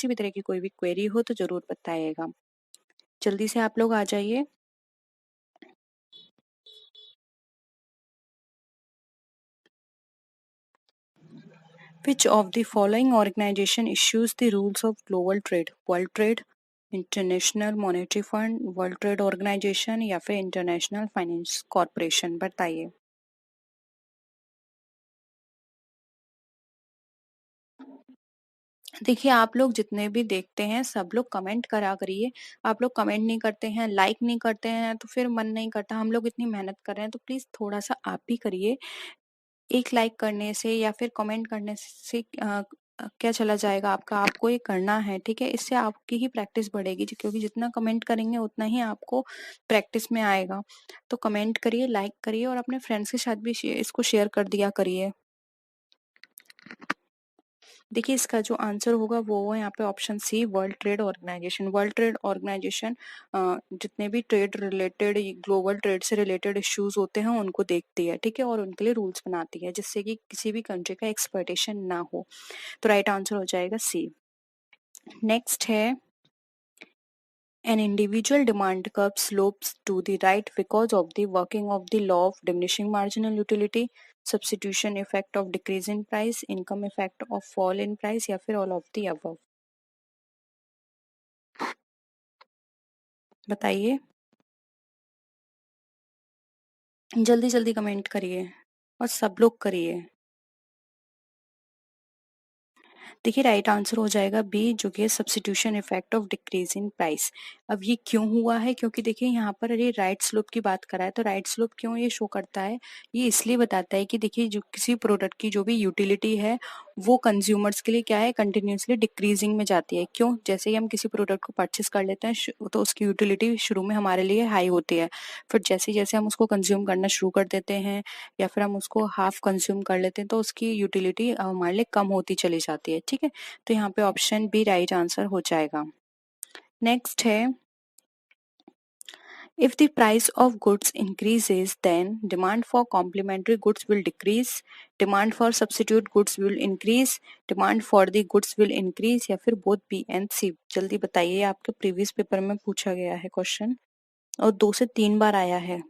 किसी भी तरह की कोई भी क्वेरी हो तो जरूर बताइएगा। जल्दी से आप लोग आ जाइए। Which of the following organization issues the rules of global trade? World Trade, international monetary fund, world trade organisation या फिर इंटरनेशनल फाइनेंस कॉरपोरेशन? बताइए। देखिए, आप लोग जितने भी देखते हैं सब लोग कमेंट करा करिए। आप लोग कमेंट नहीं करते हैं, लाइक नहीं करते हैं, तो फिर मन नहीं करता। हम लोग इतनी मेहनत कर रहे हैं तो प्लीज थोड़ा सा आप भी करिए। एक लाइक करने से या फिर कमेंट करने से क्या चला जाएगा आपका? आपको ये करना है, ठीक है? इससे आपकी ही प्रैक्टिस बढ़ेगी, क्योंकि जितना कमेंट करेंगे उतना ही आपको प्रैक्टिस में आएगा। तो कमेंट करिए, लाइक करिए और अपने फ्रेंड्स के साथ भी इसको शेयर कर दिया करिए। देखिए, इसका जो आंसर होगा वो है यहाँ पे option C, world trade organisation. World trade organisation जितने भी ट्रेड रिलेटेड, ग्लोबल ट्रेड से रिलेटेड इश्यूज होते हैं उनको देखती है, ठीक है, और उनके लिए रूल्स बनाती है जिससे कि किसी भी कंट्री का एक्सप्लॉयटेशन ना हो। तो राइट आंसर हो जाएगा सी। नेक्स्ट है, an individual demand curve slopes to the right because of the working of the law of diminishing marginal utility, substitution effect of decrease in price, income effect of fall in price या फिर all of the above? बताइए, जल्दी जल्दी comment करिए और सब लोग करिए। देखिए, राइट आंसर हो जाएगा बी, जो कि है substitution effect of decrease in price. अब ये क्यों हुआ है? क्योंकि देखिए यहाँ पर ये राइट स्लोप की बात करा है, तो राइट स्लोप क्यों ये शो करता है? ये इसलिए बताता है कि देखिए, जो किसी प्रोडक्ट की जो भी यूटिलिटी है वो कंज्यूमर्स के लिए क्या है, कंटिन्यूसली डिक्रीजिंग में जाती है। क्यों? जैसे ही हम किसी प्रोडक्ट को परचेस कर लेते हैं तो उसकी यूटिलिटी शुरू में हमारे लिए हाई होती है, फिर जैसे जैसे हम उसको कंज्यूम करना शुरू कर देते हैं या फिर हम उसको हाफ कंज्यूम कर लेते हैं तो उसकी यूटिलिटी हमारे लिए कम होती चली जाती है, ठीक है? तो यहाँ पे ऑप्शन बी राइट आंसर हो जाएगा। नेक्स्ट है, if the price of goods increases then demand for complementary goods will decrease, demand for substitute goods will increase, demand for the goods will increase या फिर both B and C? जल्दी बताइए, आपके previous paper में पूछा गया है question और 2 से 3 बार आया है।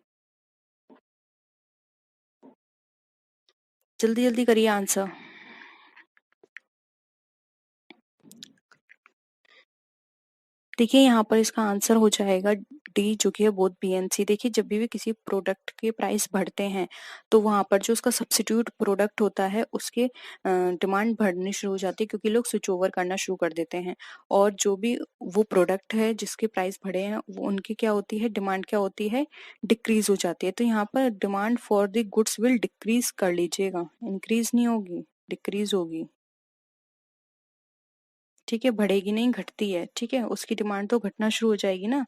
जल्दी जल्दी करिए आंसर। देखिए, यहाँ पर इसका आंसर हो जाएगा डी, जो कि है बोथ बी एंड सी। देखिए, जब भी किसी प्रोडक्ट के प्राइस बढ़ते हैं तो वहां पर जो उसका सब्स्टिट्यूट प्रोडक्ट होता है उसके डिमांड बढ़नी शुरू हो जाती है, क्योंकि लोग स्विच ओवर करना शुरू कर देते हैं। और जो भी वो प्रोडक्ट है जिसके प्राइस बढ़े हैं वो उनकी क्या होती है, डिमांड क्या होती है, डिक्रीज हो जाती है। तो यहाँ पर demand for the goods will decrease कर लीजिएगा, इंक्रीज नहीं होगी, डिक्रीज होगी, ठीक है? बढ़ेगी नहीं, घटती है, ठीक है? उसकी डिमांड तो घटना शुरू हो जाएगी ना।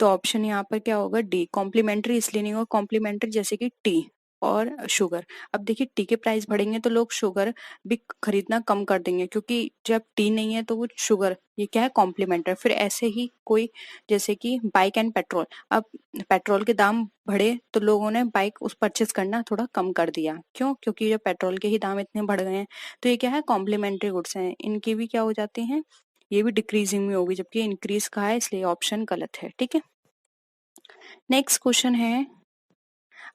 तो ऑप्शन यहाँ पर क्या होगा, डी। कॉम्प्लीमेंट्री इसलिए नहीं होगा, कॉम्प्लीमेंट्री जैसे कि टी और शुगर। अब देखिए, टी के प्राइस बढ़ेंगे तो लोग शुगर भी खरीदना कम कर देंगे, क्योंकि जब टी नहीं है तो वो शुगर, ये क्या है, कॉम्प्लीमेंट्री। फिर ऐसे ही कोई, जैसे कि बाइक एंड पेट्रोल, अब पेट्रोल के दाम बढ़े तो लोगों ने बाइक उस परचेज करना थोड़ा कम कर दिया। क्यों? क्योंकि जब पेट्रोल के ही दाम इतने बढ़ गए हैं। तो ये क्या है, कॉम्प्लीमेंट्री गुड्स हैं, इनकी भी क्या हो जाती हैं, ये भी डिक्रीजिंग में होगी, जबकि इंक्रीज कहा है, इसलिए ऑप्शन गलत है, ठीक है? नेक्स्ट क्वेश्चन है,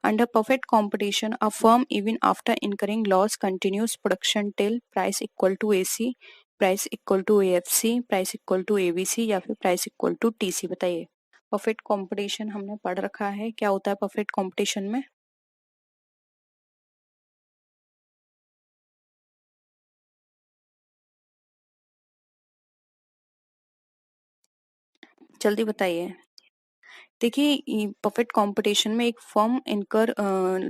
under perfect competition a firm even after incurring loss continues production till price equal to AC, price equal to AFC, price equal to ABC या फिर प्राइस इक्वल टू टीसी? बताइए। Perfect competition हमने पढ़ रखा है, क्या होता है परफेक्ट कंपटीशन में? जल्दी बताइए। देखिए, परफेक्ट कंपटीशन में एक फर्म इनकर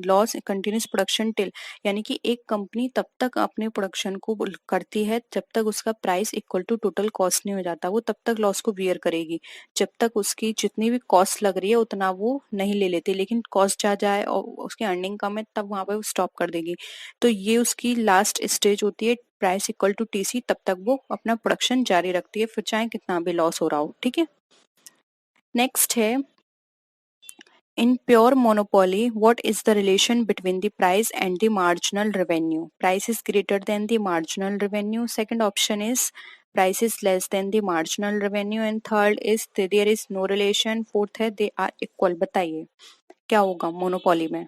लॉस कंटिन्यूस प्रोडक्शन टिल, यानी कि एक कंपनी तब तक अपने प्रोडक्शन को करती है जब तक उसका price equal to total cost नहीं हो जाता। वो तब तक लॉस को बियर करेगी जब तक उसकी जितनी भी कॉस्ट लग रही है उतना वो नहीं ले लेती, लेकिन कॉस्ट जा जाए और उसकी अर्निंग कम है तब वहां पर वो स्टॉप कर देगी। तो ये उसकी लास्ट स्टेज होती है, प्राइस इक्वल टू टीसी। तब तक वो अपना प्रोडक्शन जारी रखती है, फिर चाहे कितना भी लॉस हो रहा हो, ठीक है? नेक्स्ट है, In pure monopoly, what is the relation between the price and the marginal revenue? Price is greater than the marginal revenue. Second option is price is less than the marginal revenue. And third is there is no relation. Fourth है they are equal. बताइए क्या होगा monopoly में?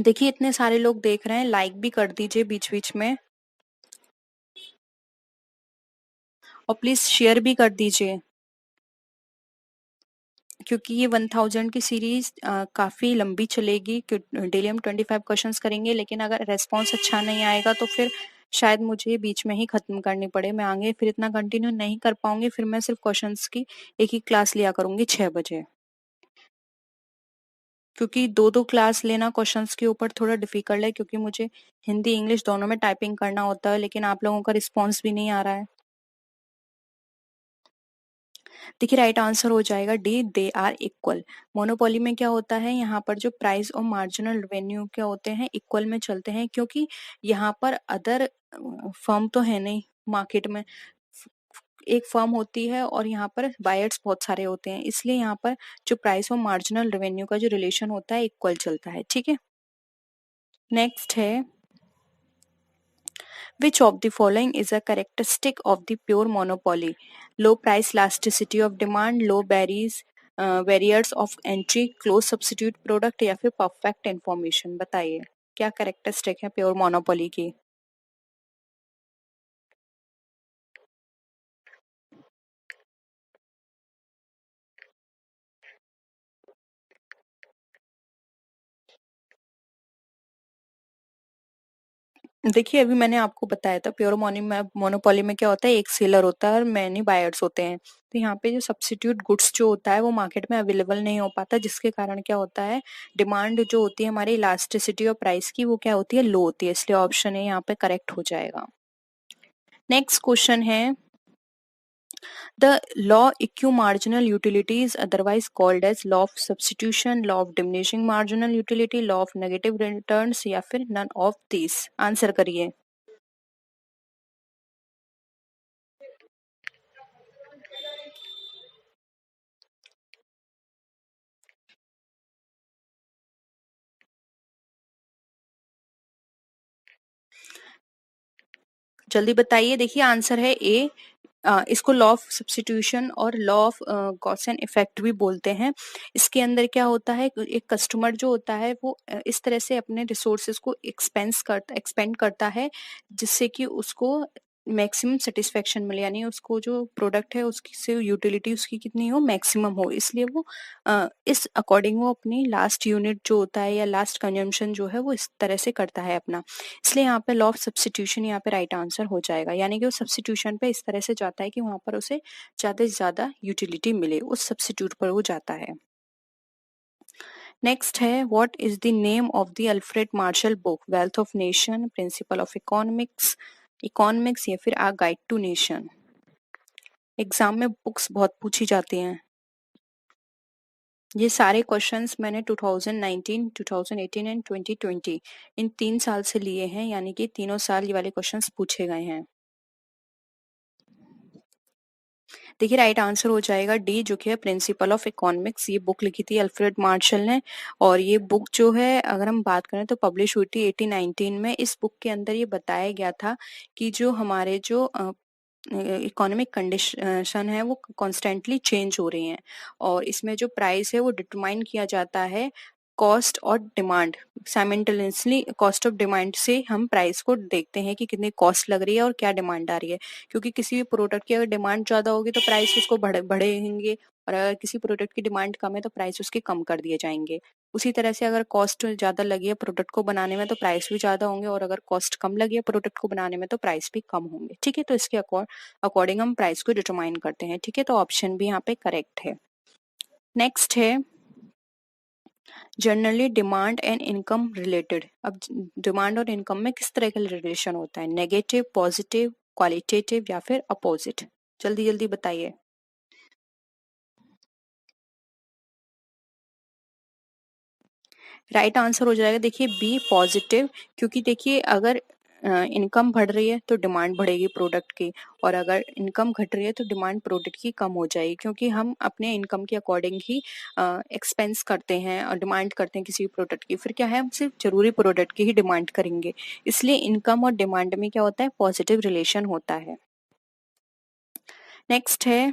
देखिए इतने सारे लोग देख रहे हैं, लाइक भी कर दीजिए बीच बीच में और प्लीज शेयर भी कर दीजिए, क्योंकि ये 1000 की सीरीज काफी लंबी चलेगी। डेली हम 25 क्वेश्चंस करेंगे, लेकिन अगर रेस्पॉन्स अच्छा नहीं आएगा तो फिर शायद मुझे बीच में ही खत्म करनी पड़े। मैं आगे फिर इतना कंटिन्यू नहीं कर पाऊंगी, फिर मैं सिर्फ क्वेश्चंस की एक ही क्लास लिया करूंगी 6 बजे, क्योंकि दो दो क्लास लेना क्वेश्चंस के ऊपर थोड़ा डिफिकल्ट है, क्योंकि मुझे हिंदी इंग्लिश दोनों में टाइपिंग करना होता है, लेकिन आप लोगों का रिस्पॉन्स भी नहीं आ रहा है। देखिए राइट आंसर हो जाएगा D, they are equal. Monopoly में क्या होता है, यहाँ पर जो प्राइस और मार्जिनल रेवेन्यू क्या होते हैं, इक्वल में चलते हैं, क्योंकि यहाँ पर अदर फर्म तो है नहीं मार्केट में, एक फर्म होती है और यहाँ पर बायर्स बहुत सारे होते हैं, इसलिए यहाँ पर जो प्राइस और मार्जिनल रेवेन्यू का जो रिलेशन होता है इक्वल चलता है। ठीक है, नेक्स्ट है which of the following is a characteristic of the pure monopoly? Low price elasticity of demand, low barriers of entry, close substitute product या फिर perfect information? बताइए क्या कैरेक्टरिस्टिक है प्योर मोनोपोली की? देखिए अभी मैंने आपको बताया था प्योर मोनोपोली में क्या होता है, एक सेलर होता है और मैनी बायर्स होते हैं। तो यहाँ पे जो सब्स्टिट्यूट गुड्स जो होता है वो मार्केट में अवेलेबल नहीं हो पाता, जिसके कारण क्या होता है, डिमांड जो होती है हमारी इलास्टिसिटी और प्राइस की वो क्या होती है, लो होती है, इसलिए ऑप्शन है यहाँ पे करेक्ट हो जाएगा। नेक्स्ट क्वेश्चन है the law equimarginal utility is otherwise called as law of substitution, law of diminishing marginal utility, law of negative returns या फिर नन ऑफ दिस? आंसर करिए। जल्दी बताइए। देखिए आंसर है ए। इसको लॉ ऑफ सब्स्टिट्यूशन और law of cause and effect भी बोलते हैं। इसके अंदर क्या होता है, एक कस्टमर जो होता है वो इस तरह से अपने रिसोर्सेज को एक्सपेंड करता है जिससे कि उसको मैक्सिमम सेटिस्फेक्शन मिले, यानी उसको जो प्रोडक्ट है उसकी से यूटिलिटी उसकी कितनी हो, मैक्सिमम हो, इसलिए वो इस अकॉर्डिंग वो अपनी लास्ट यूनिट जो होता है या लास्ट कंजम्पशन जो है वो इस तरह से करता है अपना। इसलिए यहाँ पे लॉ ऑफ सब्स्टिट्यूशन यहाँ पे राइट आंसर हो जाएगा, यानी कि वो सब्स्टिट्यूशन पे इस तरह से जाता है कि वहां पर उसे ज्यादा से ज्यादा यूटिलिटी मिले, उस सब्स्टिट्यूट पर वो जाता है। नेक्स्ट है what is the name of the Alfred Marshall book, wealth of nation, principle of economics या फिर आ गाइड टू नेशन? एग्जाम में बुक्स बहुत पूछी जाती हैं। ये सारे क्वेश्चंस मैंने 2019, 2018 एंड 2020 इन 3 साल से लिए हैं, यानी कि तीनों साल ये वाले क्वेश्चंस पूछे गए हैं। देखिए राइट आंसर हो जाएगा डी, जो कि है प्रिंसिपल ऑफ इकोनॉमिक्स। ये बुक लिखी थी अल्फ्रेड मार्शल ने, और ये बुक जो है अगर हम बात करें तो पब्लिश हुई थी 1819 में। इस बुक के अंदर ये बताया गया था कि जो हमारे जो इकोनॉमिक कंडीशन है वो कॉन्स्टेंटली चेंज हो रही हैं, और इसमें जो प्राइस है वो डिटरमाइन किया जाता है कॉस्ट और demand simultaneously. Cost of demand से हम प्राइस को देखते हैं कि कितनी कॉस्ट लग रही है और क्या डिमांड आ रही है, क्योंकि किसी भी प्रोडक्ट की अगर डिमांड ज्यादा होगी तो प्राइस उसको बढ़ेंगे, और अगर किसी प्रोडक्ट की डिमांड कम है तो प्राइस उसके कम कर दिए जाएंगे। उसी तरह से अगर कॉस्ट ज्यादा लगी है प्रोडक्ट को बनाने में तो प्राइस भी ज्यादा होंगे, और अगर कॉस्ट कम लगी है प्रोडक्ट को बनाने में तो प्राइस भी कम होंगे। ठीक है, तो इसके अकॉर्डिंग हम प्राइस को डिटरमाइन करते हैं। ठीक है, तो ऑप्शन भी यहाँ पे करेक्ट है। नेक्स्ट है generally demand and income related. अब डिमांड और इनकम में किस तरह का रिलेशन होता है, नेगेटिव, पॉजिटिव, क्वालिटेटिव या फिर अपोजिट? जल्दी जल्दी बताइए। राइट आंसर हो जाएगा देखिए बी, पॉजिटिव। क्योंकि देखिए अगर इनकम बढ़ रही है तो डिमांड बढ़ेगी प्रोडक्ट की, और अगर इनकम घट रही है तो डिमांड प्रोडक्ट की कम हो जाएगी, क्योंकि हम अपने इनकम के अकॉर्डिंग ही एक्सपेंस करते हैं और डिमांड करते हैं किसी भी प्रोडक्ट की। फिर क्या है, हम सिर्फ जरूरी प्रोडक्ट की ही डिमांड करेंगे। इसलिए इनकम और डिमांड में क्या होता है, पॉजिटिव रिलेशन होता है। नेक्स्ट है,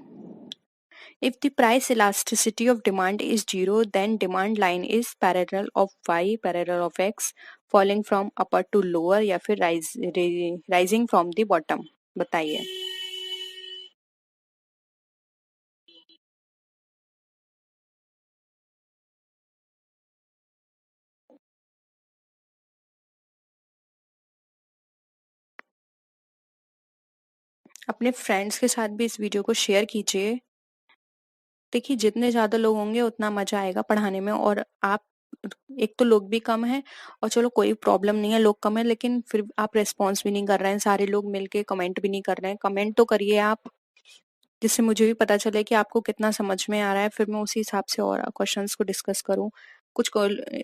if the price elasticity of demand is zero, then demand line is parallel of y parallel of x, falling from upper to lower या फिर rising from the bottom। बताइए। अपने फ्रेंड्स के साथ भी इस वीडियो को शेयर कीजिए। देखिए, जितने ज्यादा लोग होंगे उतना मजा आएगा पढ़ाने में। और आप, एक तो लोग भी कम है, और चलो कोई प्रॉब्लम नहीं है, लोग कम है, लेकिन फिर आप रेस्पॉन्स भी नहीं कर रहे हैं, सारे लोग मिलके कमेंट भी नहीं कर रहे हैं। कमेंट तो करिए आप, जिससे मुझे भी पता चले कि आपको कितना समझ में आ रहा है, फिर मैं उसी हिसाब से और क्वेश्चंस को डिस्कस करूं। कुछ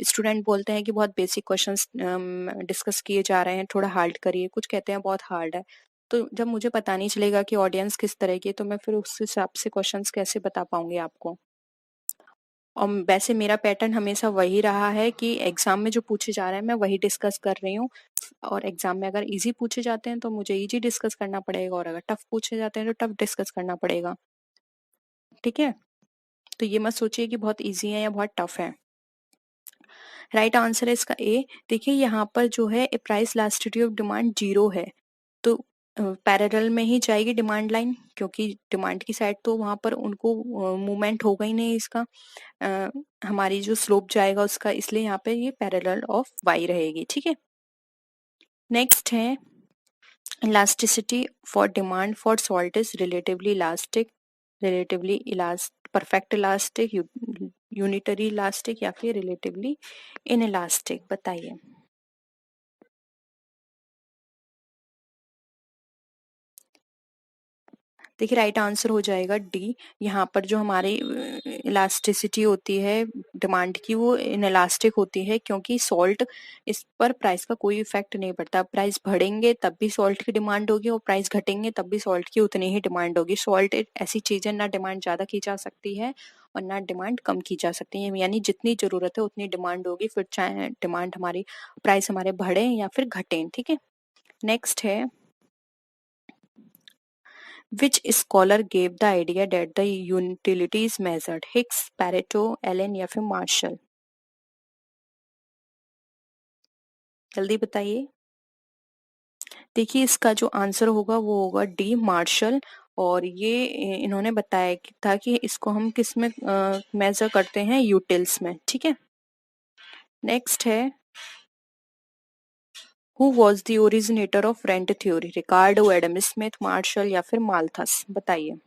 स्टूडेंट बोलते हैं कि बहुत बेसिक क्वेश्चंस डिस्कस किए जा रहे हैं, थोड़ा हार्ड करिए, कुछ कहते हैं बहुत हार्ड है। तो जब मुझे पता नहीं चलेगा कि ऑडियंस किस तरह की है, तो मैं फिर उस हिसाब से क्वेश्चंस कैसे बता पाऊंगी आपको। और वैसे मेरा पैटर्न हमेशा वही रहा है कि एग्जाम में जो पूछे जा रहे हैं मैं वही डिस्कस कर रही हूँ। और एग्जाम में अगर इजी पूछे जाते हैं तो मुझे इजी डिस्कस करना पड़ेगा, और अगर टफ पूछे जाते हैं तो टफ डिस्कस करना पड़ेगा। ठीक है, तो ये मत सोचिए कि बहुत इजी है या बहुत टफ है। राइट आंसर है इसका ए। देखिए, यहाँ पर जो है price elasticity of demand zero है, तो पैरेलल में ही जाएगी डिमांड लाइन, क्योंकि डिमांड की साइड तो वहां पर उनको मूवमेंट होगा ही नहीं इसका, अ, हमारी जो स्लोप जाएगा उसका, इसलिए यहाँ पे ये पैरेलल ऑफ वाई रहेगी। ठीक है, नेक्स्ट है, elasticity for demand for salt is relatively elastic, relatively elast perfect elastic, unitary elastic या फिर रिलेटिवली इन इलास्टिक। बताइए। देखिए, राइट आंसर हो जाएगा डी। यहाँ पर जो हमारी इलास्टिसिटी होती है डिमांड की, वो इनइलास्टिक होती है, क्योंकि सॉल्ट, इस पर प्राइस का कोई इफेक्ट नहीं पड़ता। प्राइस बढ़ेंगे तब भी सॉल्ट की डिमांड होगी, और प्राइस घटेंगे तब भी सॉल्ट की उतनी ही डिमांड होगी। सॉल्ट एक ऐसी चीज है, ना डिमांड ज्यादा की जा सकती है और ना डिमांड कम की जा सकती है, यानी जितनी जरूरत है उतनी डिमांड होगी, फिर चाहे डिमांड हमारी, प्राइस हमारे बढ़े या फिर घटे। ठीक है, नेक्स्ट है, which scholar gave the idea that the utility is measured? Hicks, Pareto, Allen या फिर मार्शल? जल्दी बताइए। देखिए, इसका जो आंसर होगा वो होगा डी, मार्शल। और ये इन्होंने बताया कि था कि इसको हम किस में मेजर करते हैं, यूटिल्स में। ठीक है, नेक्स्ट है, who was the originator of rent theory? Ricardo, Adam Smith, Marshall या फिर माल्थस? बताइए।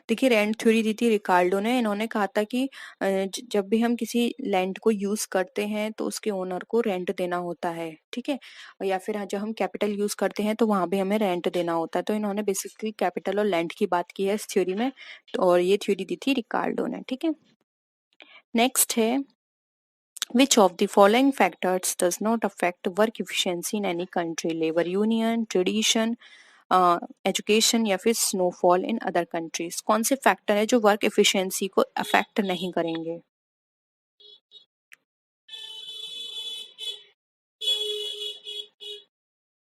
देखिए, रेंट थ्योरी दी थी रिकार्डो ने। इन्होंने कहा था कि जब भी हम किसी लैंड को यूज करते हैं तो उसके ओनर को रेंट देना होता है। ठीक है, या फिर जब हम कैपिटल यूज करते हैं तो वहां भी हमें रेंट देना होता है। तो इन्होंने बेसिकली कैपिटल और लैंड की बात की है इस थ्योरी में, और ये थ्योरी दी थी रिकार्डो ने। ठीक है, नेक्स्ट है, which of the following factors does not affect work efficiency in any country? labor union, tradition, education या फिर स्नोफॉल इन अदर कंट्रीज? कौन से फैक्टर है जो वर्क एफिशिएंसी को अफेक्ट नहीं करेंगे?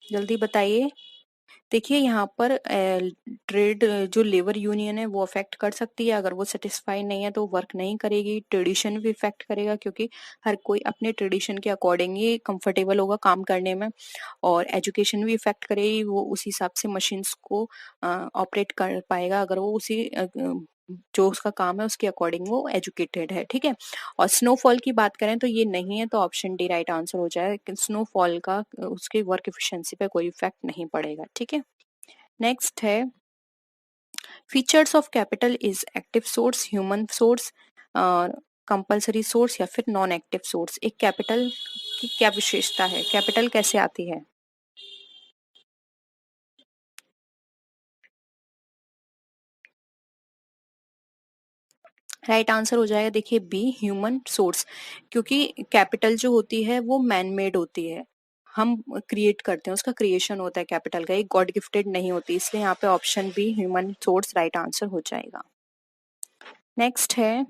जल्दी बताइए। देखिए, यहाँ पर ट्रेड, जो लेबर यूनियन है वो अफेक्ट कर सकती है, अगर वो सेटिस्फाई नहीं है तो वर्क नहीं करेगी। ट्रेडिशन भी इफेक्ट करेगा, क्योंकि हर कोई अपने ट्रेडिशन के अकॉर्डिंग ही कंफर्टेबल होगा काम करने में। और एजुकेशन भी इफेक्ट करेगी, वो उस हिसाब से मशीन्स को ऑपरेट कर पाएगा, अगर वो उसी जो उसका काम है उसके अकॉर्डिंग वो एजुकेटेड है। ठीक है, और स्नोफॉल की बात करें तो ये नहीं है, तो ऑप्शन डी राइट आंसर हो जाए कि स्नोफॉल का उसके वर्क एफिशिएंसी पे कोई इफेक्ट नहीं पड़ेगा। ठीक है, नेक्स्ट है, features of capital is active source, human source, compulsory source या फिर नॉन एक्टिव सोर्स? एक कैपिटल की क्या विशेषता है, कैपिटल कैसे आती है? राइट आंसर हो जाएगा देखिए बी, ह्यूमन सोर्स, क्योंकि कैपिटल जो होती है वो मैन मेड होती है, हम क्रिएट करते हैं, उसका क्रिएशन होता है कैपिटल का, एक गॉड गिफ्टेड नहीं होती, इसलिए यहाँ पे option B human source right answer हो जाएगा। नेक्स्ट है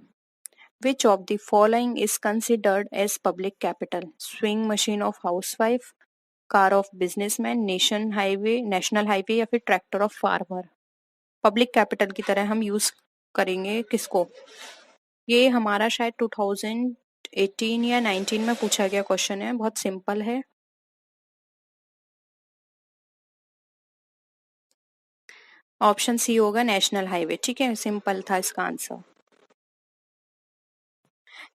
which of the following is considered as public capital, swing machine of housewife, car of businessman, national highway या फिर tractor of farmer. Public capital की तरह हम यूज करेंगे किसको? ये हमारा शायद 2018 या 19 में पूछा गया क्वेश्चन है, बहुत सिंपल है। ऑप्शन सी होगा नेशनल हाईवे, ठीक है, सिंपल था इसका आंसर।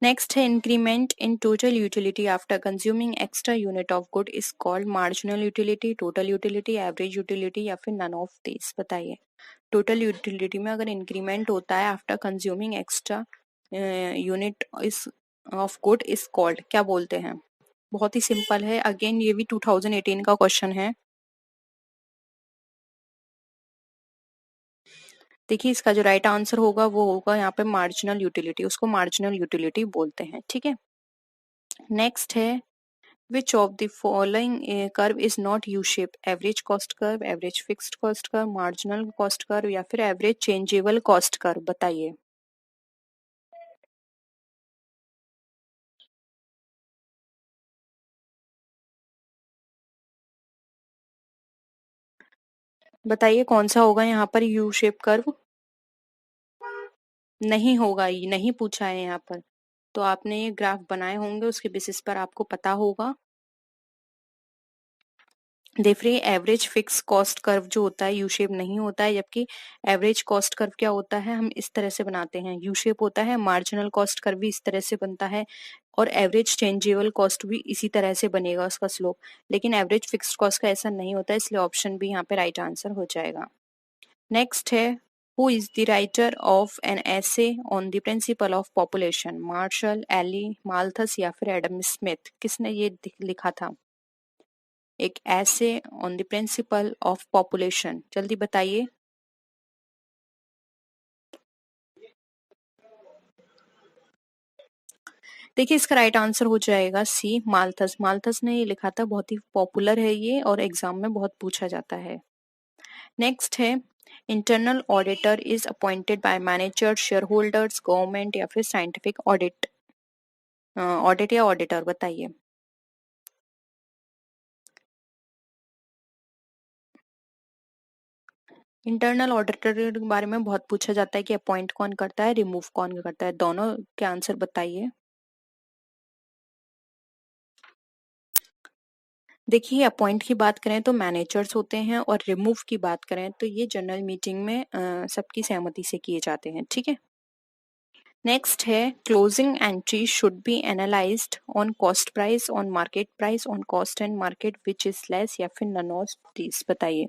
नेक्स्ट है increment in total utility after consuming extra unit of good is called marginal utility, total utility, average utility या फिर नन ऑफ दिस। बताइए टोटल यूटिलिटी में अगर इंक्रीमेंट होता है after consuming extra unit is of good is called, क्या बोलते हैं? बहुत ही सिंपल है, अगेन ये भी 2018 का क्वेश्चन है। देखिए इसका जो राइट आंसर होगा वो होगा यहाँ पे मार्जिनल यूटिलिटी, उसको मार्जिनल यूटिलिटी बोलते हैं, ठीक है। नेक्स्ट है which of the following curve is not U shape, average cost curve, average fixed cost curve, marginal cost curve या फिर एवरेज चेंजेबल कॉस्ट कर्व। बताइए बताइए कौन सा होगा यहाँ पर यू शेप कर्व? नहीं होगा, ये नहीं पूछा है यहाँ पर, तो आपने ये ग्राफ बनाए होंगे उसके बेसिस पर आपको पता होगा। देखिए एवरेज फिक्स कॉस्ट कर्व जो होता है यू शेप नहीं होता है, जबकि एवरेज कॉस्ट कर्व क्या होता है, हम इस तरह से बनाते हैं, यू शेप होता है। मार्जिनल कॉस्ट कर्व भी इस तरह से बनता है और एवरेज चेंजेबल कॉस्ट भी इसी तरह से बनेगा उसका स्लोप, लेकिन एवरेज फिक्स्ड कॉस्ट का ऐसा नहीं होता है, इसलिए ऑप्शन बी यहाँ पे राइट आंसर हो जाएगा। नेक्स्ट है who is the writer of an essay on the principle of population, Marshall, Ely, Malthus या फिर एडम स्मिथ। किसने ये लिखा था एक ऐसे on the principle of population? जल्दी बताइए। देखिए इसका राइट आंसर हो जाएगा सी, माल्थस। माल्थस ने ये लिखा था, बहुत ही पॉपुलर है ये और एग्जाम में बहुत पूछा जाता है। नेक्स्ट है internal auditor is appointed by manager, share holders, government या फिर साइंटिफिक ऑडिट, ऑडिट या ऑडिटर। बताइए इंटरनल ऑडिटर के बारे में बहुत पूछा जाता है कि अपॉइंट कौन करता है, रिमूव कौन करता है, दोनों के आंसर बताइए। देखिए अपॉइंट की बात करें तो मैनेजर्स होते हैं और रिमूव की बात करें तो ये जनरल मीटिंग में सबकी सहमति से किए जाते हैं, ठीक है। नेक्स्ट है closing entry should be analysed on cost price, on market price, on cost and market which is less या फिर नन ऑफ दीज। बताइए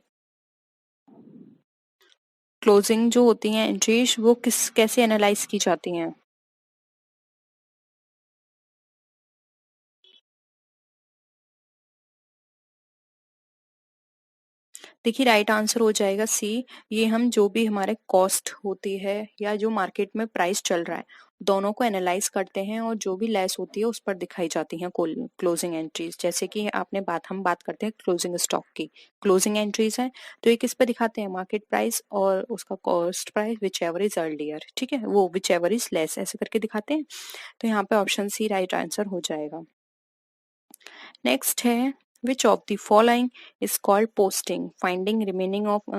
क्लोजिंग जो होती हैं एंट्रीज वो किस कैसे एनालाइज की जाती हैं? देखिए राइट आंसर हो जाएगा सी, ये हम जो भी हमारे कॉस्ट होती है या जो मार्केट में प्राइस चल रहा है दोनों को एनालाइज करते हैं और जो भी लेस होती है उस पर दिखाई जाती हैं क्लोजिंग एंट्रीज। जैसे कि आपने हम बात करते हैं क्लोजिंग स्टॉक की, क्लोजिंग एंट्रीज है तो ये किस पर दिखाते हैं, मार्केट प्राइस और उसका cost price which ever is earlier, ठीक है, वो विच एवर इज लेस ऐसे करके दिखाते हैं। तो यहाँ पे ऑप्शन सी राइट आंसर हो जाएगा। नेक्स्ट है which of the following is called posting, finding remaining of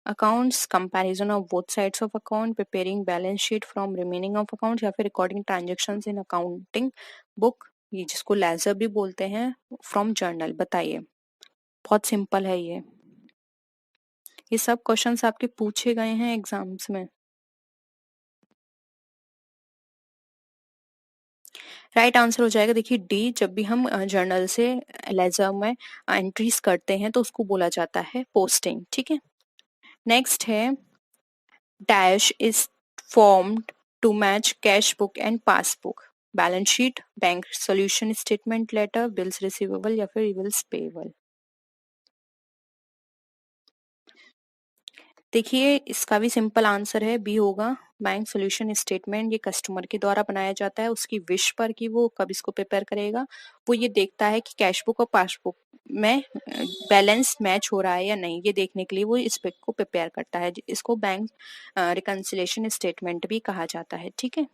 accounts, comparison of both sides of account, preparing balance sheet from remaining of accounts या फिर recording transactions in accounting book, ये जिसको laser भी बोलते हैं, from journal. बताइए बहुत simple है ये सब क्वेश्चंस आपके पूछे गए हैं एग्जाम्स में। राइट आंसर हो जाएगा देखिए डी, जब भी हम जर्नल से लेजर में एंट्रीज करते हैं तो उसको बोला जाता है पोस्टिंग, ठीक है। नेक्स्ट है dash is formed to match cash book and passbook, balance sheet, bank solution statement letter, bills receivable या फिर बिल्स पेएबल। देखिए इसका भी सिंपल आंसर है बी होगा, बैंक सोल्यूशन स्टेटमेंट ये कस्टमर के द्वारा बनाया जाता है उसकी विश पर कि वो कब इसको प्रिपेयर करेगा। वो ये देखता है कि कैश बुक और पासबुक में बैलेंस मैच हो रहा है या नहीं, ये देखने के लिए वो इस पे को प्रिपेयर करता है। इसको बैंक रिकंसिलिएशन स्टेटमेंट भी कहा जाता है। ठीक है,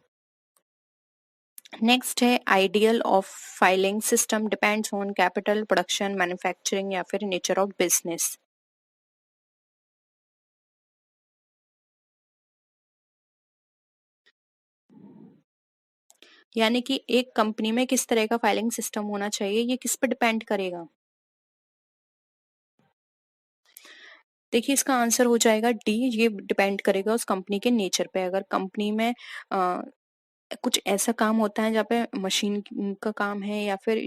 नेक्स्ट है ideal of filing system depends on capital, production, manufacturing या फिर नेचर ऑफ बिजनेस। यानी कि एक कंपनी में किस तरह का फाइलिंग सिस्टम होना चाहिए, ये किस पर डिपेंड करेगा। देखिए इसका आंसर हो जाएगा डी, ये डिपेंड करेगा उस कंपनी के नेचर पे। अगर कंपनी में कुछ ऐसा काम होता है जहाँ पे मशीन का काम है या फिर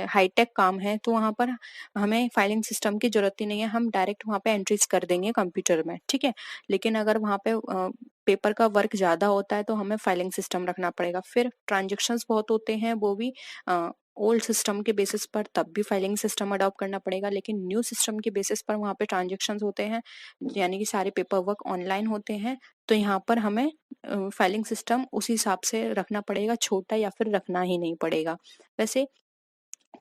हाईटेक काम है, तो वहां पर हमें फाइलिंग सिस्टम की जरूरत ही नहीं है, हम डायरेक्ट वहां पे एंट्रीज कर देंगे कंप्यूटर में। ठीक है, लेकिन अगर वहां पे पेपर का वर्क ज्यादा होता है तो हमें फाइलिंग सिस्टम रखना पड़ेगा। फिर ट्रांजेक्शन्स बहुत होते हैं, वो भी ओल्ड सिस्टम के बेसिस पर, तब भी फाइलिंग सिस्टम अडॉप्ट करना पड़ेगा। लेकिन न्यू सिस्टम के बेसिस पर वहां पे ट्रांजेक्शन्स होते हैं, यानी कि सारे पेपर वर्क ऑनलाइन होते हैं, तो यहाँ पर हमें फाइलिंग सिस्टम उसी हिसाब से रखना पड़ेगा, छोटा या फिर रखना ही नहीं पड़ेगा। वैसे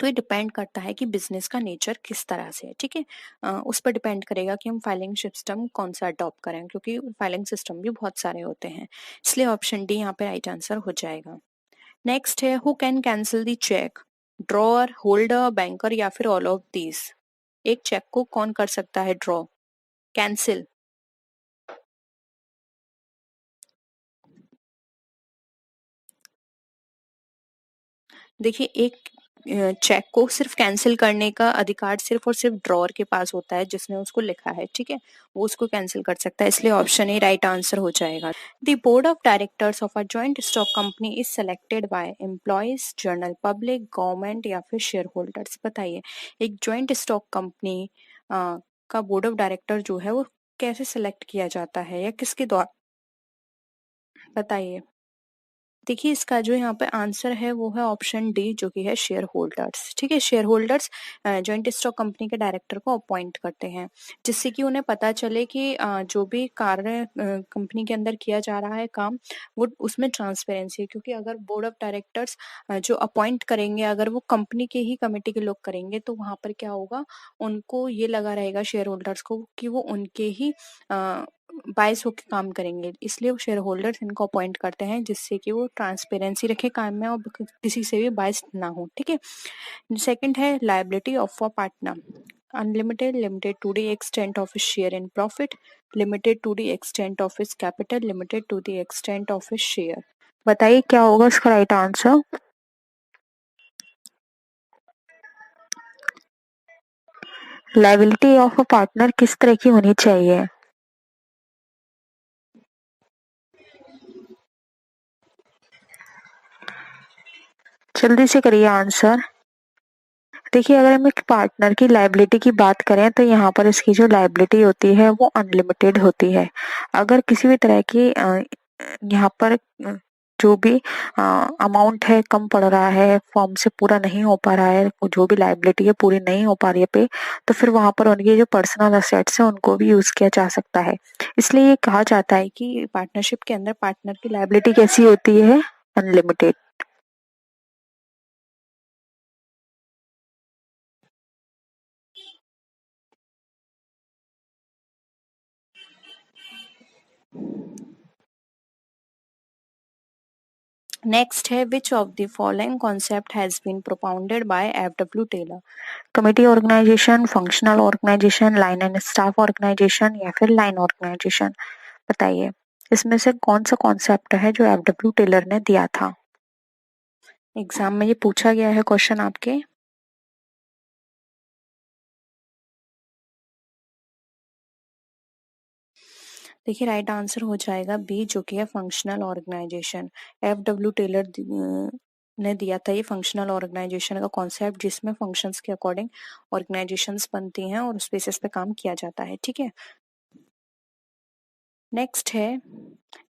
तो ये डिपेंड करता है कि बिजनेस का नेचर किस तरह से है। ठीक है, उस पर डिपेंड करेगा कि हम फाइलिंग सिस्टम कौन सा अडॉप्ट करें, क्योंकि फाइलिंग सिस्टम भी बहुत सारे होते हैं। इसलिए ऑप्शन डी यहाँ पे राइट आंसर हो जाएगा। नेक्स्ट है who can cancel the cheque, drawer, holder, banker या फिर ऑल ऑफ दीज। एक चेक को कौन कर सकता है ड्रॉ, कैंसिल। देखिए एक चेक को सिर्फ कैंसिल करने का अधिकार सिर्फ और सिर्फ ड्रॉअर के पास होता है, जिसने उसको लिखा है। ठीक है, वो उसको कैंसिल कर सकता है, इसलिए ऑप्शन ए राइट आंसर हो जाएगा। The board of directors of a joint stock company is selected bye employees, general public, government या फिर शेयर होल्डर्स। बताइए एक जॉइंट स्टॉक कंपनी का बोर्ड ऑफ डायरेक्टर जो है वो कैसे सेलेक्ट किया जाता है या किसके द्वारा, बताइए। देखिए इसका जो यहाँ पे आंसर है वो है ऑप्शन डी, जो कि है शेयर होल्डर्स। ठीक है, share holders joint stock company के डायरेक्टर को अपॉइंट करते हैं, जिससे कि उन्हें पता चले कि जो भी कार्य कंपनी के अंदर किया जा रहा है काम, वो उसमें ट्रांसपेरेंसी है। क्योंकि अगर बोर्ड ऑफ डायरेक्टर्स जो अपॉइंट करेंगे, अगर वो कंपनी के ही कमेटी के लोग करेंगे, तो वहां पर क्या होगा, उनको ये लगा रहेगा शेयर होल्डर्स को कि वो उनके ही बायस होकर काम करेंगे, इसलिए वो शेयर होल्डर्स इनको अपॉइंट करते हैं, जिससे कि वो ट्रांसपेरेंसी रखे काम में और किसी से भी बायस ना हो। ठीक है, सेकंड है liability of a partner, unlimited, limited to the extent of share in profit, limited to the extent of his capital, limited to the extent of his share. बताइए क्या होगा इसका right answer. Liability of a partner किस तरह की होनी चाहिए। जल्दी से करिए आंसर। देखिए अगर हम एक पार्टनर की लायबिलिटी की बात करें तो यहाँ पर इसकी जो लायबिलिटी होती है वो अनलिमिटेड होती है। अगर किसी भी तरह की यहाँ पर जो भी अमाउंट है कम पड़ रहा है, फॉर्म से पूरा नहीं हो पा रहा है, जो भी लायबिलिटी है पूरी नहीं हो पा रही है पे, तो फिर वहां पर उनके जो पर्सनल असेट्स है उनको भी यूज किया जा सकता है। इसलिए ये कहा जाता है कि पार्टनरशिप के अंदर पार्टनर की लायबिलिटी कैसी होती है, अनलिमिटेड। नेक्स्ट है which of the following concept has been propounded by F W. Taylor, committee organisation, functional organisation, line and staff organisation या फिर लाइन ऑर्गेनाइजेशन। बताइए इसमें से कौन सा कॉन्सेप्ट है जो एफ.डब्ल्यू. टेलर ने दिया था। एग्जाम में ये पूछा गया है क्वेश्चन आपके। देखिए राइट आंसर हो जाएगा बी, जो कि है फंक्शनल ऑर्गेनाइजेशन। एफ.डब्ल्यू. टेलर ने दिया था ये फंक्शनल ऑर्गेनाइजेशन का कॉन्सेप्ट, जिसमें फंक्शंस के अकॉर्डिंग ऑर्गेनाइजेशंस बनती हैं और उस बेसिस पे काम किया जाता है। ठीक है, नेक्स्ट है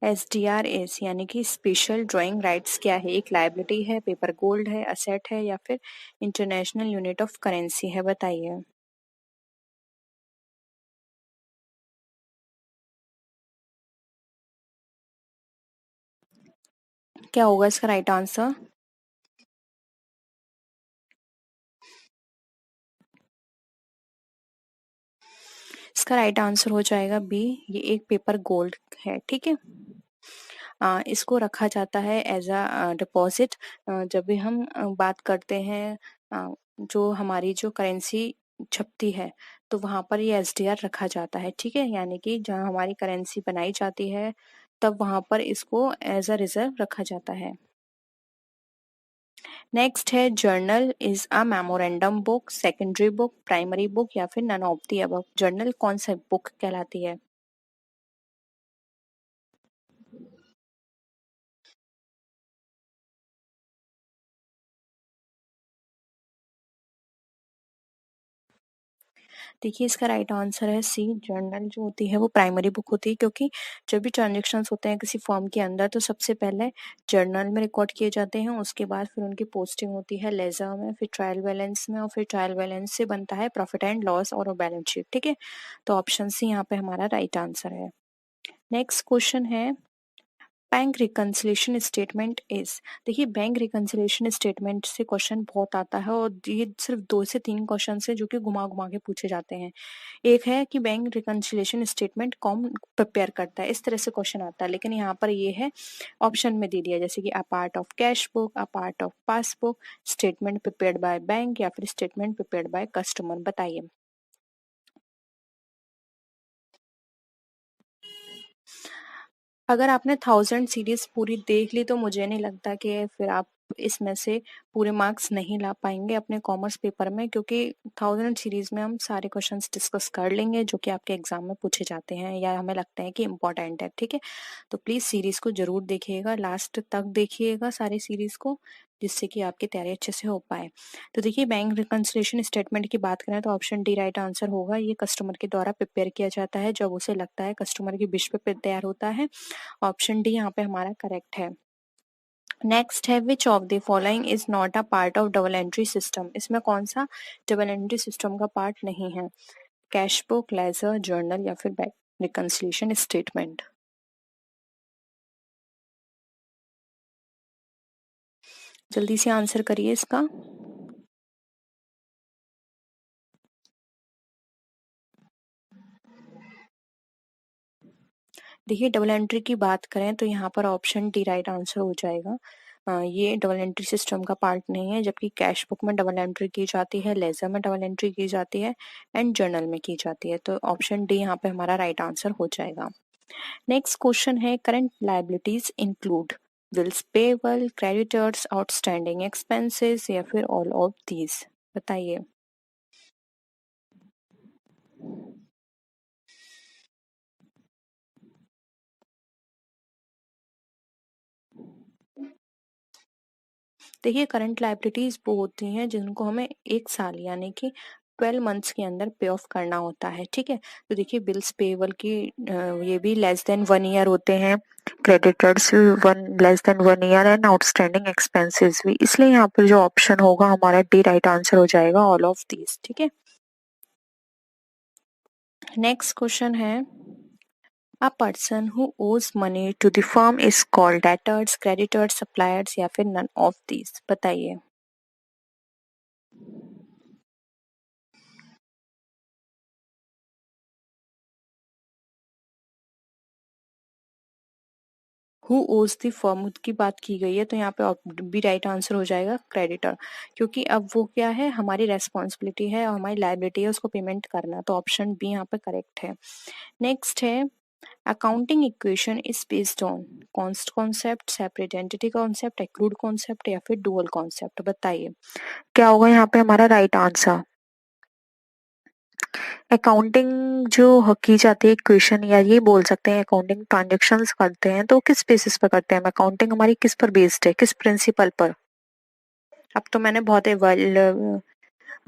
SDRS यानी कि स्पेशल ड्राइंग राइट्स क्या है। एक लायबिलिटी है, पेपर गोल्ड है, असेट है या फिर इंटरनेशनल यूनिट ऑफ करेंसी है। बताइए। क्या होगा इसका राइट आंसर? इसका राइट आंसर हो जाएगा बी, ये एक पेपर गोल्ड है, ठीक है। इसको रखा जाता है एज अ डिपॉजिट। जब भी हम बात करते हैं जो हमारी जो करेंसी छपती है, तो वहां पर ये एसडीआर रखा जाता है, ठीक है। यानी कि जहाँ हमारी करेंसी बनाई जाती है, तब वहां पर इसको एज अ रिजर्व रखा जाता है। नेक्स्ट है journal is a memorandum book, secondary book, primary book या फिर none of the above. Journal कौन सा बुक कहलाती है? देखिए इसका राइट आंसर है सी, जर्नल जो होती है वो प्राइमरी बुक होती है, क्योंकि जब भी ट्रांजेक्शन्स होते हैं किसी फॉर्म के अंदर, तो सबसे पहले जर्नल में रिकॉर्ड किए जाते हैं, उसके बाद फिर उनकी पोस्टिंग होती है लेजर में, फिर ट्रायल बैलेंस में, और फिर ट्रायल बैलेंस से बनता है प्रॉफिट एंड लॉस और बैलेंस शीट, ठीक है। तो ऑप्शन सी यहाँ पे हमारा राइट आंसर है। नेक्स्ट क्वेश्चन है बैंक रिकंसिलिएशन स्टेटमेंट इज। देखिए बैंक रिकंसिलिएशन स्टेटमेंट से क्वेश्चन बहुत आता है, और ये सिर्फ 2 से 3 क्वेश्चन है जो कि घुमा घुमा के पूछे जाते हैं। एक है कि बैंक रिकंसिलिएशन स्टेटमेंट कौन प्रिपेयर करता है, इस तरह से क्वेश्चन आता है, लेकिन यहाँ पर ये है ऑप्शन में दे दिया, जैसे कि a part of cash book, a part of passbook, statement prepared by bank या फिर स्टेटमेंट प्रिपेयर्ड बाय कस्टमर। बताइए। अगर आपने 1000 सीरीज पूरी देख ली, तो मुझे नहीं लगता कि फिर आप इसमें से पूरे मार्क्स नहीं ला पाएंगे अपने कॉमर्स पेपर में, क्योंकि 1000 सीरीज में हम सारे क्वेश्चंस डिस्कस कर लेंगे जो कि आपके एग्जाम में पूछे जाते हैं या हमें लगता है कि इम्पोर्टेंट है, ठीक है। तो प्लीज सीरीज को जरूर देखिएगा, लास्ट तक देखिएगा सारी सीरीज को, जिससे कि आपकी तैयारी अच्छे से हो पाए। तो देखिए बैंक रिकंसिलिएशन स्टेटमेंट की बात करें तो ऑप्शन डी राइट आंसर होगा। ये कस्टमर के द्वारा प्रिपेयर किया जाता है जब उसे लगता है कस्टमर की विश पे तैयार होता है। ऑप्शन डी यहाँ पे हमारा करेक्ट है। नेक्स्ट है which of the following is not a part of double entry system. इसमें कौन सा डबल एंट्री सिस्टम का पार्ट नहीं है? कैश बुक, लेजर, जर्नल या फिर बैंक रिकंसिलिएशन स्टेटमेंट। जल्दी से आंसर करिए इसका। देखिए डबल एंट्री की बात करें तो यहाँ पर ऑप्शन डी राइट आंसर हो जाएगा। ये डबल एंट्री सिस्टम का पार्ट नहीं है, जबकि कैश बुक में डबल एंट्री की जाती है, लेजर में डबल एंट्री की जाती है एंड जर्नल में की जाती है। तो ऑप्शन डी यहाँ पे हमारा राइट आंसर हो जाएगा। नेक्स्ट क्वेश्चन है current liabilities include bills payable, creditors, outstanding expenses या फिर ऑल ऑफ दीज। बताइए। देखिए करंट लायबिलिटीज वो होती हैं जिनको हमें 1 साल यानी कि 12 मंथ्स के अंदर पे ऑफ करना होता है, ठीक है। तो देखिए बिल्स पेबल की ये भी लेस देन 1 ईयर होते हैं, creditors one less than 1 year and outstanding expenses भी, इसलिए यहाँ पर जो ऑप्शन होगा हमारा डी राइट आंसर हो जाएगा, ऑल ऑफ दीज, ठीक है। नेक्स्ट क्वेश्चन है a person who owes money to the firm is called debtors, creditors, suppliers या फिर नन ऑफ दीज। बताइए। हु ओज द फर्म की बात की गई है, तो यहाँ पे बी राइट आंसर हो जाएगा क्रेडिटर, क्योंकि अब वो क्या है, हमारी रेस्पॉन्सिबिलिटी है और हमारी लाइबिलिटी है उसको पेमेंट करना, तो ऑप्शन बी यहाँ पे करेक्ट है। नेक्स्ट है accounting equation is based on const concept, separate entity concept, exclude concept या फिर डुअल कॉन्सेप्ट। बताइए क्या होगा यहाँ पे हमारा राइट आंसर। अकाउंटिंग जो की जाती है इक्वेशन, या ये बोल सकते हैं अकाउंटिंग ट्रांजेक्शन्स करते हैं तो किस बेसिस पर करते हैं, अकाउंटिंग हमारी किस पर बेस्ड है, किस प्रिंसिपल पर। अब तो मैंने बहुत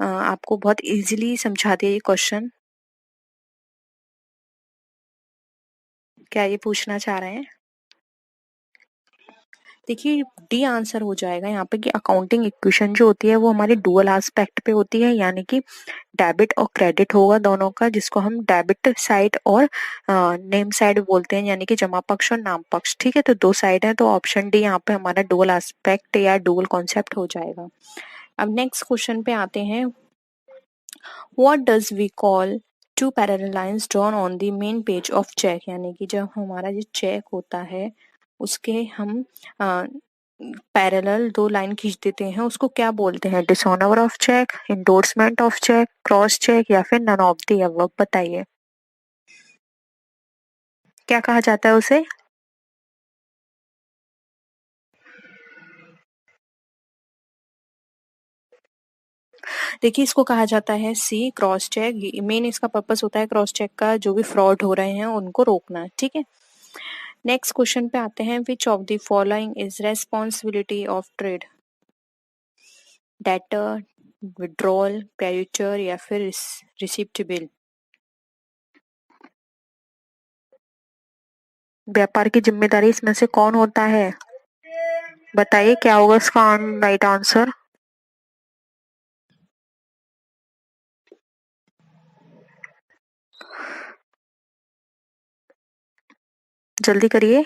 आपको बहुत इजीली समझा दिया ये क्वेश्चन। क्या ये पूछना चाह रहे हैं? देखिए डी आंसर हो जाएगा यहाँ पे कि अकाउंटिंग इक्वेशन जो होती है वो हमारे डुअल एस्पेक्ट पे होती है, यानी कि डेबिट और क्रेडिट होगा दोनों का, जिसको हम डेबिट साइड और नेम साइड बोलते हैं, यानी कि जमा पक्ष और नाम पक्ष। ठीक है, तो दो साइड है, तो ऑप्शन डी यहाँ पे हमारा डुअल एस्पेक्ट या डुअल कॉन्सेप्ट हो जाएगा। अब नेक्स्ट क्वेश्चन पे आते हैं। What does we call two parallel lines drawn on the main page of cheque, यानी कि जब हमारा जो चेक होता है उसके हम पैरेलल दो लाइन खींच देते हैं, उसको क्या बोलते हैं? Dishonour of cheque, endorsement of cheque, cross cheque या फिर नन ऑफ द अबव? बताइए क्या कहा जाता है उसे? देखिए इसको कहा जाता है सी, क्रॉस चेक। मेन इसका पर्पस होता है क्रॉस चेक का, जो भी फ्रॉड हो रहे हैं उनको रोकना। ठीक है, नेक्स्ट क्वेश्चन पे आते हैं। विच of the following is responsibility of trade? Debtor, withdrawal, creditor या फिर रिसिप्ट बिल? व्यापार की जिम्मेदारी इसमें से कौन होता है? बताइए क्या होगा इसका राइट आंसर? जल्दी करिए।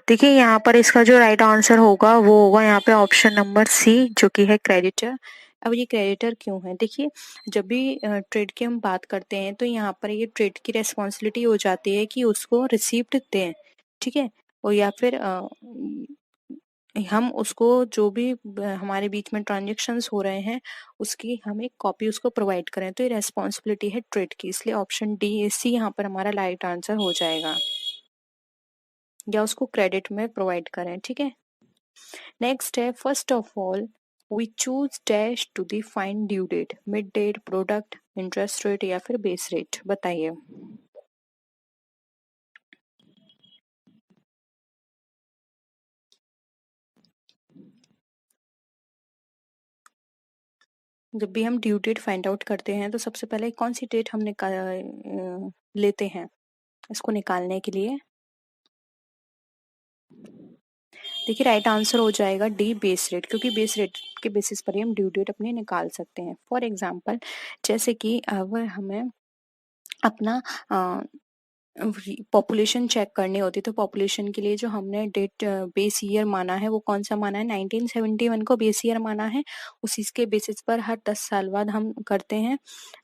देखिए यहाँ पर इसका जो राइट आंसर होगा वो होगा यहाँ पे ऑप्शन नंबर सी, जो कि है क्रेडिटर। अब ये क्रेडिटर क्यों है? देखिए जब भी ट्रेड की हम बात करते हैं तो यहाँ पर ये ट्रेड की रेस्पॉन्सिबिलिटी हो जाती है कि उसको रिसीप्ट दें। ठीक है, और या फिर हम उसको जो भी हमारे बीच में ट्रांजेक्शन्स हो रहे हैं उसकी हम एक कॉपी उसको प्रोवाइड करें, तो ये रेस्पॉन्सिबिलिटी है ट्रेड की, इसलिए ऑप्शन डी सी यहाँ पर हमारा राइट आंसर हो जाएगा, या उसको क्रेडिट में प्रोवाइड करें। ठीक है, नेक्स्ट है first of all we choose dash to define due date, mid date, product, interest rate या फिर बेस रेट? बताइए। जब भी हम ड्यू डेट फाइंड आउट करते हैं तो सबसे पहले कौन सी डेट हम लेते हैं इसको निकालने के लिए? देखिए राइट आंसर हो जाएगा डी, बेस रेट, क्योंकि बेस रेट के बेसिस पर ही हम ड्यू डेट अपने निकाल सकते हैं। फॉर एग्जांपल जैसे कि अगर हमें अपना पॉपुलेशन चेक करनी होती, तो पॉपुलेशन के लिए जो हमने डेट बेस ईयर माना है वो कौन सा माना है? 1971 को बेस ईयर माना है। उसी के बेसिस पर हर 10 साल बाद हम करते हैं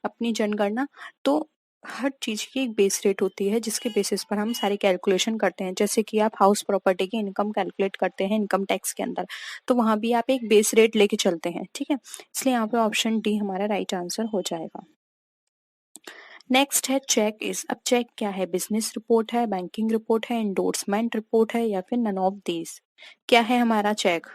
अपनी जनगणना। तो हर चीज की एक बेस रेट होती है जिसके बेसिस पर हम सारी कैलकुलेशन करते हैं। जैसे कि आप हाउस प्रॉपर्टी की इनकम कैलकुलेट करते हैं इनकम टैक्स के अंदर, तो वहां भी आप एक बेस रेट लेके चलते हैं। ठीक है, इसलिए यहाँ पे ऑप्शन डी हमारा राइट आंसर हो जाएगा। नेक्स्ट है चेक इज। अब चेक क्या है? बिजनेस रिपोर्ट है, बैंकिंग रिपोर्ट है, इंडोर्समेंट रिपोर्ट है या फिर नन ऑफ दीज? क्या है हमारा चेक?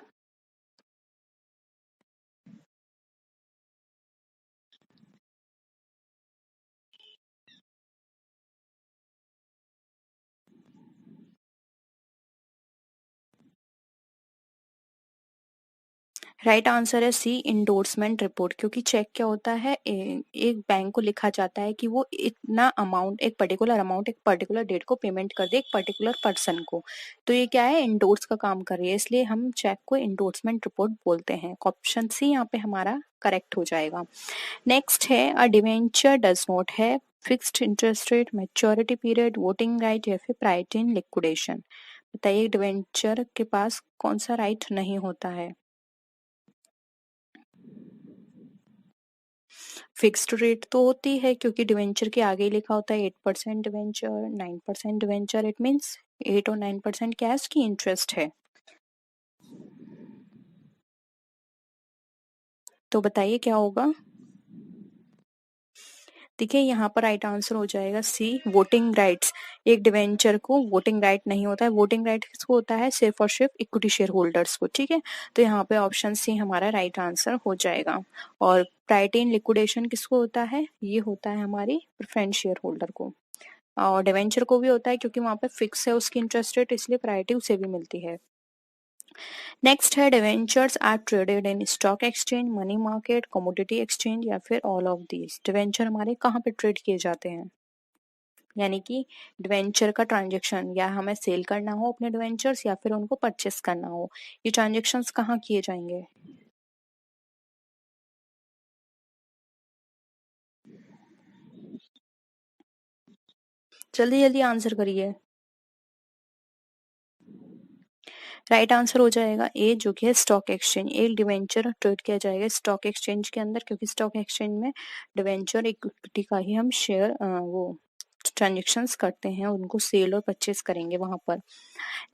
राइट आंसर है सी, इंडोर्समेंट रिपोर्ट। क्योंकि चेक क्या होता है, एक बैंक को लिखा जाता है कि वो इतना अमाउंट, एक पर्टिकुलर अमाउंट एक पर्टिकुलर डेट को पेमेंट कर दे एक पर्टिकुलर पर्सन को, तो ये क्या है? इंडोर्स का काम कर रही है, इसलिए हम चेक को इंडोर्समेंट रिपोर्ट बोलते हैं। ऑप्शन सी यहाँ पे हमारा करेक्ट हो जाएगा। नेक्स्ट है अ डिवेंचर डज नॉट है fixed interest rate, maturity period, voting right या फिर प्रायोरिटी इन लिक्विडेशन? बताइए डिवेंचर के पास कौन सा राइट नहीं होता है? फिक्स्ड रेट तो होती है, क्योंकि डिवेंचर के आगे ही लिखा होता है 8% डिवेंचर, 9% डिवेंचर, इट मीन्स 8 और 9% कैश की इंटरेस्ट है। तो बताइए क्या होगा? देखिए यहाँ पर राइट आंसर हो जाएगा सी, वोटिंग राइट्स। एक डिवेंचर को वोटिंग राइट नहीं होता है। वोटिंग राइट किसको होता है? सिर्फ और सिर्फ इक्विटी शेयर होल्डर्स को। ठीक है, तो यहाँ पे ऑप्शन सी हमारा राइट आंसर हो जाएगा। और प्रायोरिटी इन लिक्विडेशन किसको होता है? ये होता है हमारी प्रेफरेंस शेयर होल्डर को। और डिवेंचर को भी होता है, क्योंकि वहां पे फिक्स है उसकी इंटरेस्ट रेट, इसलिए प्रायोरिटी उसे भी मिलती है। नेक्स्ट है debentures are traded in stock exchange, money market, commodity exchange या फिर ऑल ऑफ दीज? डिवेंचर हमारे कहाँ पे ट्रेड किए जाते हैं? यानी कि डिवेंचर का ट्रांजेक्शन, या हमें सेल करना हो अपने डिवेंचर्स या फिर उनको परचेस करना हो, ये ट्रांजेक्शन्स कहाँ किए जाएंगे? जल्दी जल्दी आंसर करिए। राइट आंसर हो जाएगा ए, जो कि है स्टॉक एक्सचेंज। एक डिवेंचर ट्रेड किया जाएगा स्टॉक एक्सचेंज के अंदर, क्योंकि स्टॉक एक्सचेंज में डिवेंचर इक्विटी का ही हम शेयर वो ट्रांजेक्शन्स करते हैं, उनको सेल और परचेस करेंगे वहां पर।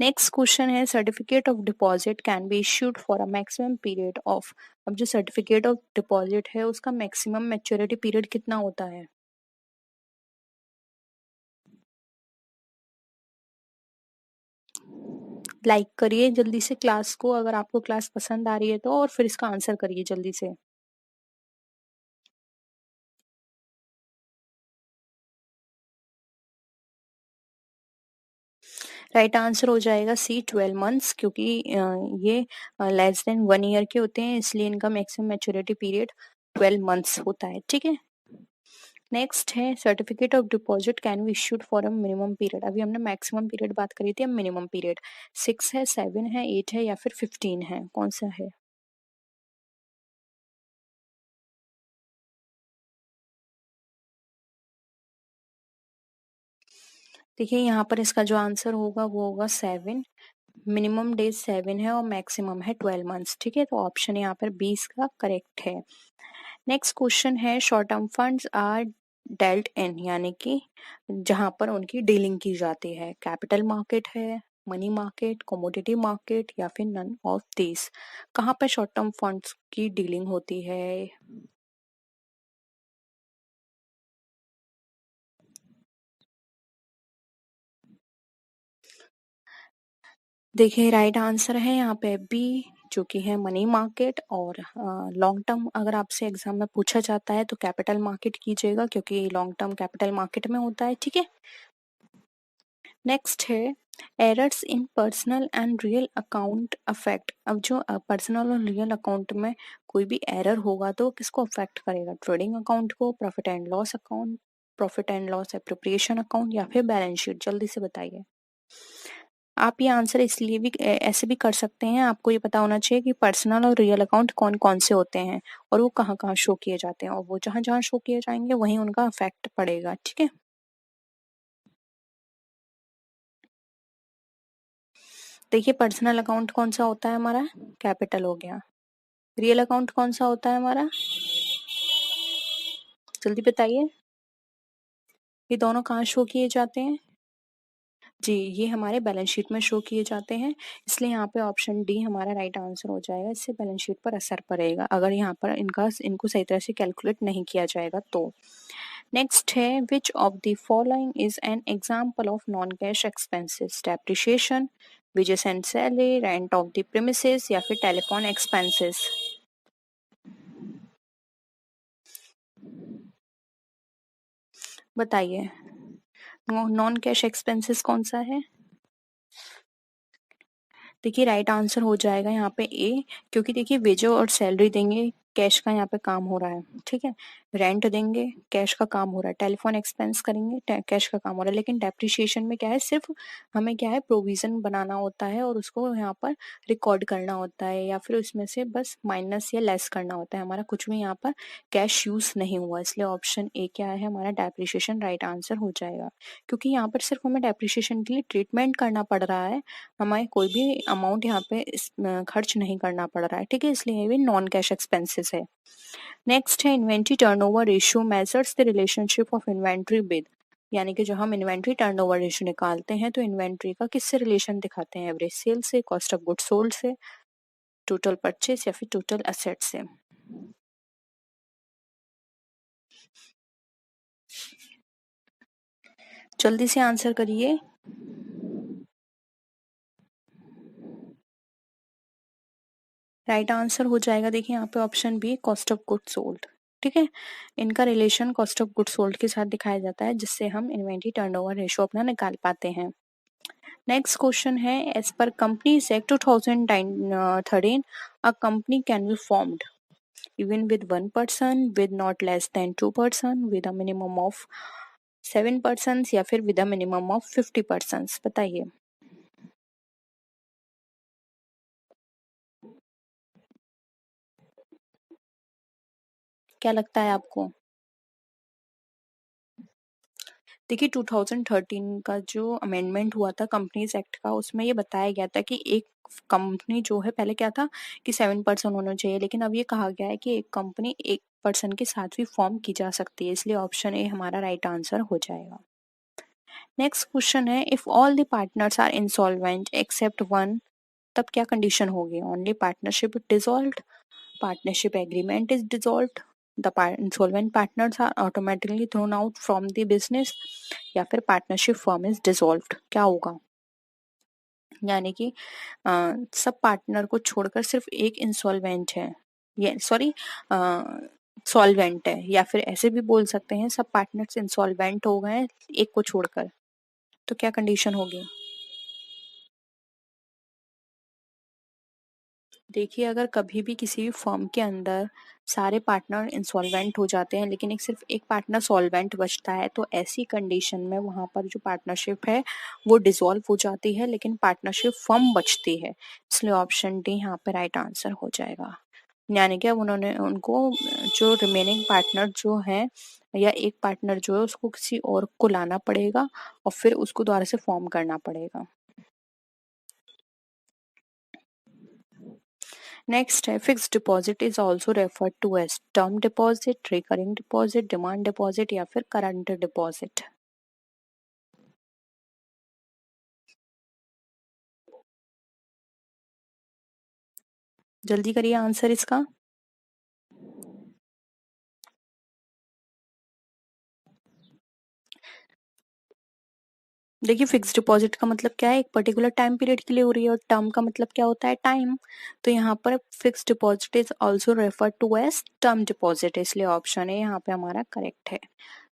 नेक्स्ट क्वेश्चन है, certificate of deposit can be issued for a maximum period of. अब जो सर्टिफिकेट ऑफ डिपॉजिट है उसका मैक्सिमम मैच्योरिटी पीरियड कितना होता है? लाइक करिए जल्दी से क्लास को, अगर आपको क्लास पसंद आ रही है तो, और फिर इसका आंसर करिए जल्दी से। राइट आंसर हो जाएगा सी, 12 मंथ्स, क्योंकि ये लेस देन 1 ईयर के होते हैं, इसलिए इनका मैक्सिमम मैच्योरिटी पीरियड 12 मंथ्स होता है। ठीक है। नेक्स्ट है, certificate of deposit can be issued for a minimum period. अभी हमने मैक्सिमम पीरियड बात करी थी, अब मिनिमम पीरियड 6 है, 7 है, 8 है या फिर 15 है, कौन सा है? देखिए यहाँ पर इसका जो आंसर होगा वो होगा 7। मिनिमम डेज 7 है और मैक्सिमम है 12 मंथ्स। ठीक है, तो ऑप्शन यहाँ पर 20 का करेक्ट है। नेक्स्ट क्वेश्चन है, short term funds are dealt in, यानी कि जहां पर उनकी डीलिंग की जाती है, कैपिटल मार्केट है, मनी मार्केट, कमोडिटी मार्केट या फिर नन ऑफ दिस। कहाँ पे शॉर्ट टर्म फंड्स की डीलिंग होती है? देखिए राइट आंसर है यहाँ पे बी, जो कि है मनी मार्केट। और लॉन्ग टर्म अगर आपसे एग्जाम में पूछा जाता है तो कैपिटल मार्केट कीजिएगा, क्योंकि लॉन्ग टर्म कैपिटल मार्केट में होता है। ठीक है। नेक्स्ट है, errors in personal and real account affect. अब जो पर्सनल और रियल अकाउंट में कोई भी एरर होगा तो किसको अफेक्ट करेगा? ट्रेडिंग अकाउंट को, profit and loss account, profit and loss appropriation account या फिर बैलेंस शीट? जल्दी से बताइए। आप ये आंसर इसलिए भी ऐसे भी कर सकते हैं, आपको ये पता होना चाहिए कि पर्सनल और रियल अकाउंट कौन कौन से होते हैं और वो कहाँ कहाँ शो किए जाते हैं, और वो जहाँ जहाँ शो किए जाएंगे वहीं उनका इफेक्ट पड़ेगा। ठीक है। देखिए पर्सनल अकाउंट कौन सा होता है हमारा? कैपिटल हो गया। रियल अकाउंट कौन सा होता है हमारा? जल्दी बताइए। ये दोनों कहाँ शो किए जाते हैं? जी, ये हमारे बैलेंस शीट में शो किए जाते हैं, इसलिए यहाँ पे ऑप्शन डी हमारा राइट आंसर हो जाएगा। इससे बैलेंस शीट पर असर पड़ेगा अगर यहाँ पर इनको सही तरह से कैलकुलेट नहीं किया जाएगा तो। नेक्स्ट है, which of the following is an example of non cash expenses? Depreciation, wages and salary, rent of the premises या फिर टेलीफोन एक्सपेंसेस? बताइए। नॉन कैश एक्सपेंसेस कौन सा है? देखिए राइट आंसर हो जाएगा यहाँ पे ए, क्योंकि देखिए वेजो और सैलरी देंगे, कैश का यहाँ पे काम हो रहा है। ठीक है। रेंट देंगे, कैश का काम हो रहा है। टेलीफोन एक्सपेंस करेंगे, कैश का काम हो रहा है। लेकिन डेप्रिसिएशन में क्या है, सिर्फ हमें क्या है, प्रोविजन बनाना होता है और उसको यहाँ पर रिकॉर्ड करना होता है, या फिर उसमें से बस माइनस या लेस करना होता है। हमारा कुछ भी यहाँ पर कैश यूज नहीं हुआ, इसलिए ऑप्शन ए क्या है हमारा, डेप्रिसिएशन राइट आंसर हो जाएगा। क्योंकि यहाँ पर सिर्फ हमें डेप्रिसिएशन के लिए ट्रीटमेंट करना पड़ रहा है, हमें कोई भी अमाउंट यहाँ पे खर्च नहीं करना पड़ रहा है। ठीक है, इसलिए ये भी नॉन कैश एक्सपेंसेस है। नेक्स्ट है, inventory turnover ratio measures the relationship of inventory with, यानी कि जो हम इन्वेंट्री टर्नओवर रेशियो निकालते हैं तो इन्वेंट्री का किससे रिलेशन दिखाते हैं? एवरेज सेल से, कॉस्ट ऑफ गुड सोल्ड से, टोटल परचेस या फिर टोटल असेट से? जल्दी से आंसर करिए। राइट आंसर हो जाएगा, देखिए यहाँ पे option B, cost of good sold. ठीक है, इनका relation cost of good sold के साथ दिखाया जाता है, जिससे हम इन्वेंट्री टर्नओवर रेशियो अपना निकाल पाते हैं। नेक्स्ट क्वेश्चन है, as per companies act 2013 a company can be formed even with one person, with not less than two person, with a minimum of 7% या फिर विद अ मिनिमम ऑफ 50%? बताइए। क्या लगता है आपको? देखिए 2013 का जो अमेंडमेंट हुआ था कंपनीज एक्ट का, उसमें ये बताया गया था कि एक कंपनी जो है, पहले क्या था कि 7% होना चाहिए, लेकिन अब ये कहा गया है कि एक कंपनी 1% के साथ भी फॉर्म की जा सकती है, इसलिए ऑप्शन ए हमारा राइट आंसर हो जाएगा। नेक्स्ट क्वेश्चन है, if all the partners are insolvent except one, तब क्या कंडीशन होगी? Only partnership dissolved, partnership agreement is dissolved, the insolvent partners are automatically thrown out from the business, या फिर partnership firm is dissolved। क्या होगा? यानी कि सब पार्टनर को छोड़कर सिर्फ एक इंसॉल्वेंट है, ये सॉरी सॉल्वेंट है, या फिर ऐसे भी बोल सकते हैं सब पार्टनर्स इंसॉल्वेंट हो गए एक को छोड़कर, तो क्या कंडीशन होगी? देखिए, अगर कभी भी किसी भी फर्म के अंदर सारे पार्टनर इंसॉल्वेंट हो जाते हैं लेकिन सिर्फ एक पार्टनर सॉल्वेंट बचता है, तो ऐसी कंडीशन में वहां पर जो पार्टनरशिप है वो डिसॉल्व हो जाती है, लेकिन पार्टनरशिप फर्म बचती है, इसलिए ऑप्शन डी यहाँ पे राइट आंसर हो जाएगा। यानी कि अब उन्होंने उनको जो रिमेनिंग पार्टनर जो है या एक पार्टनर जो है उसको किसी और को लाना पड़ेगा और फिर उसको दोबारा से फॉर्म करना पड़ेगा। नेक्स्ट है, fixed deposit is also referred to as term deposit, recurring deposit, demand deposit या फिर करंट डिपॉजिट? जल्दी करिए आंसर इसका। देखिए, फिक्स्ड डिपॉजिट का मतलब क्या है, एक पर्टिकुलर टाइम पीरियड के लिए हो रही है, और टर्म का मतलब क्या होता है, टाइम। तो यहाँ पर fixed deposit is also refer to as term deposit, इसलिए ऑप्शन है यहाँ पे हमारा करेक्ट है।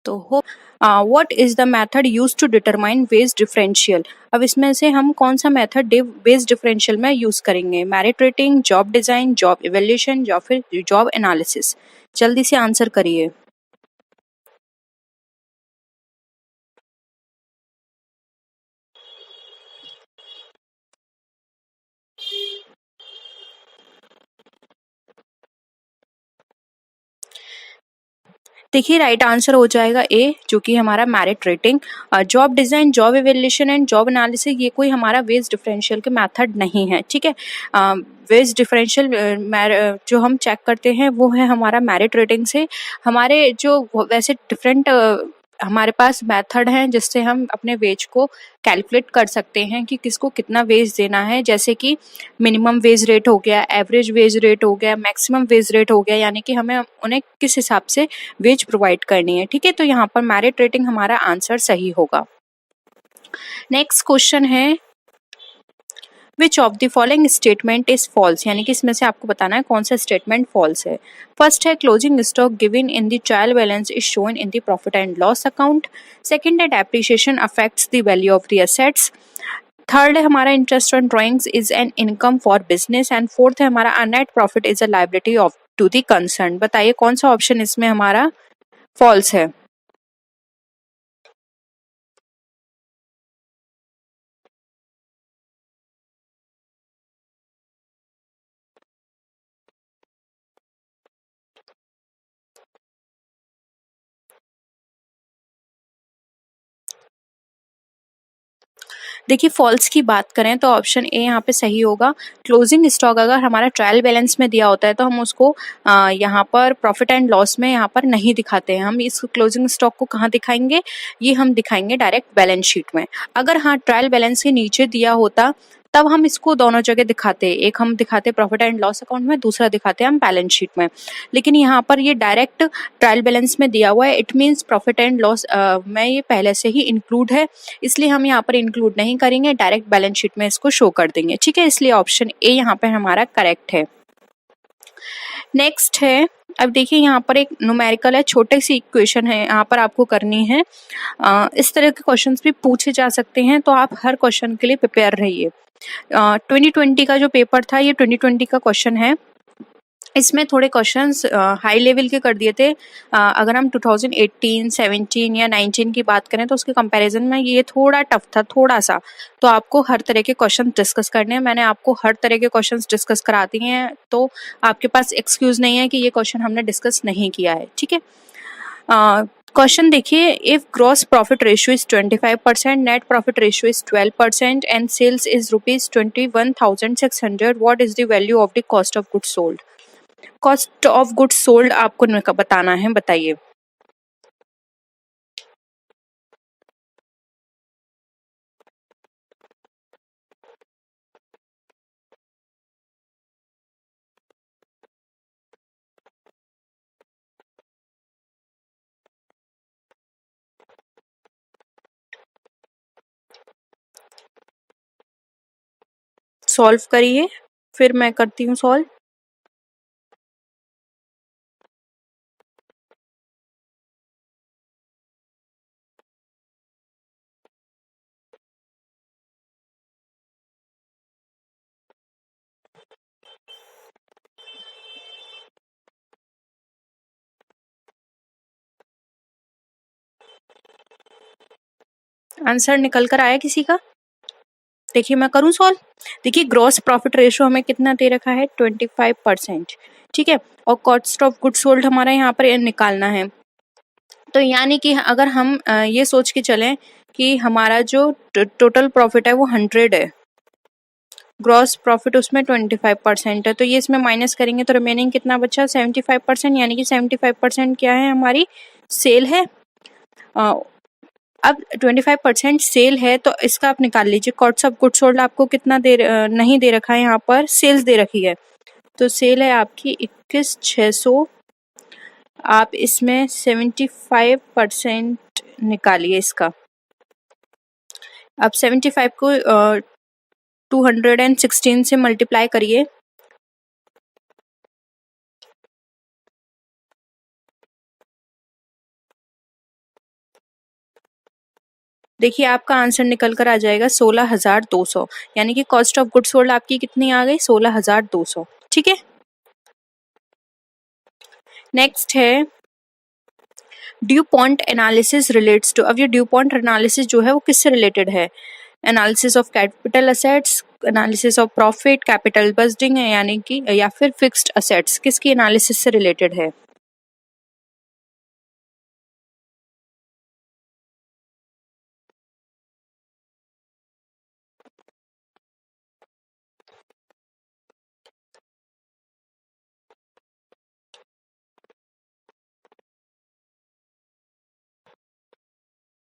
तो हो what is the method use to determine wage differential? अब इसमें से हम कौन सा मेथड वेज डिफरेंशियल में यूज करेंगे? Merit rating, job design, job evaluation या फिर जॉब एनालिसिस? जल्दी से आंसर करिए। देखिए, राइट आंसर हो जाएगा ए, जो कि हमारा merit rating. Job design, job evaluation and job analysis ये कोई हमारा वेज डिफरेंशियल के मेथड नहीं है, ठीक है। वेज डिफरेंशियल जो हम चेक करते हैं वो है हमारा मेरिट रेटिंग से। हमारे जो वैसे डिफरेंट हमारे पास मेथड हैं जिससे हम अपने वेज को कैलकुलेट कर सकते हैं कि किसको कितना वेज देना है, जैसे कि मिनिमम वेज रेट हो गया, एवरेज वेज रेट हो गया, मैक्सिमम वेज रेट हो गया, यानी कि हमें उन्हें किस हिसाब से वेज प्रोवाइड करनी है, ठीक है। तो यहाँ पर मेरिट रेटिंग हमारा आंसर सही होगा। नेक्स्ट क्वेश्चन है, which of the following statement is false? यानी कि इसमें से आपको बताना है कौन सा स्टेटमेंट फॉल्स है। फर्स्ट है, closing stock given in the trial balance is shown in the profit and loss account. Second है, depreciation affects the value of the assets. Third है हमारा, interest on drawings is an income for business. And fourth है हमारा, net profit is a liability of to the concern. बताइए कौन सा option इसमें हमारा फॉल्स है। देखिए, फॉल्स की बात करें तो ऑप्शन ए यहाँ पे सही होगा। क्लोजिंग स्टॉक अगर हमारा ट्रायल बैलेंस में दिया होता है तो हम उसको यहाँ पर प्रॉफिट एंड लॉस में यहाँ पर नहीं दिखाते हैं। हम इस क्लोजिंग स्टॉक को कहाँ दिखाएंगे, ये हम दिखाएंगे डायरेक्ट बैलेंस शीट में। अगर हाँ ट्रायल बैलेंस के नीचे दिया होता तब हम इसको दोनों जगह दिखाते, एक हम दिखाते प्रॉफिट एंड लॉस अकाउंट में, दूसरा दिखाते हम बैलेंस शीट में। लेकिन यहाँ पर ये डायरेक्ट ट्रायल बैलेंस में दिया हुआ है, it means profit and loss में ये पहले से ही इंक्लूड है, इसलिए हम यहाँ पर इंक्लूड नहीं करेंगे, डायरेक्ट बैलेंस शीट में इसको शो कर देंगे, ठीक है। इसलिए ऑप्शन ए यहाँ पे हमारा करेक्ट है। नेक्स्ट है, अब देखिए यहाँ पर एक न्यूमेरिकल है, छोटी सी इक्वेशन है, यहाँ पर आपको करनी है। इस तरह के क्वेश्चंस भी पूछे जा सकते हैं, तो आप हर क्वेश्चन के लिए प्रिपेयर रहिए। 2020 का जो पेपर था ये 2020 का क्वेश्चन है। इसमें थोड़े क्वेश्चंस हाई लेवल के कर दिए थे। अगर हम 2018, 17 या 19 की बात करें तो उसके कंपैरिजन में ये थोड़ा टफ था, थोड़ा सा। तो आपको हर तरह के क्वेश्चन डिस्कस करने हैं, मैंने आपको हर तरह के क्वेश्चंस डिस्कस करा दिए हैं, तो आपके पास एक्सक्यूज नहीं है कि ये क्वेश्चन हमने डिस्कस नहीं किया है, ठीक है। क्वेश्चन देखिए, if gross profit ratio is 25%, net profit ratio is 12% and sales is ₹21,600, what is the value of the cost of goods sold. Cost of goods sold आपको बताना है, बताइए। सॉल्व करिए, फिर मैं करती हूँ सॉल्व। आंसर निकल कर आया किसी का? देखिए मैं करूं सॉल्व। देखिए ग्रॉस प्रॉफिट रेशियो हमें कितना दे रखा है, 25%, ठीक है। और कॉस्ट ऑफ गुड्स सोल्ड हमारा यहाँ पर निकालना है। तो यानी कि अगर हम ये सोच के चलें कि हमारा जो टोटल प्रॉफिट है वो 100 है, ग्रॉस प्रॉफिट उसमें 25% है, तो ये इसमें माइनस करेंगे तो रिमेनिंग कितना बचा, 75%। यानी कि 75% क्या है, हमारी सेल है। अब 25% सेल है तो इसका आप निकाल लीजिए, कॉस्ट ऑफ गुड्स सोल्ड आपको कितना नहीं दे रखा है, यहाँ पर सेल्स दे रखी है। तो सेल है आपकी 21,600, आप इसमें 75% निकालिए इसका। अब 75 को 216 से मल्टीप्लाई करिए। देखिए आपका आंसर निकल कर आ जाएगा 16,200। यानी कि कॉस्ट ऑफ गुड्स सोल्ड आपकी कितनी आ गई, 16,200, ठीक है। नेक्स्ट है due point analysis relates to. अब ये ड्यू पॉइंट एनालिसिस जो है वो किससे रिलेटेड है, analysis of capital assets, analysis of profit, capital budgeting है, यानी कि या फिर फिक्स्ड असेट्स, किसकी एनालिसिस से रिलेटेड है।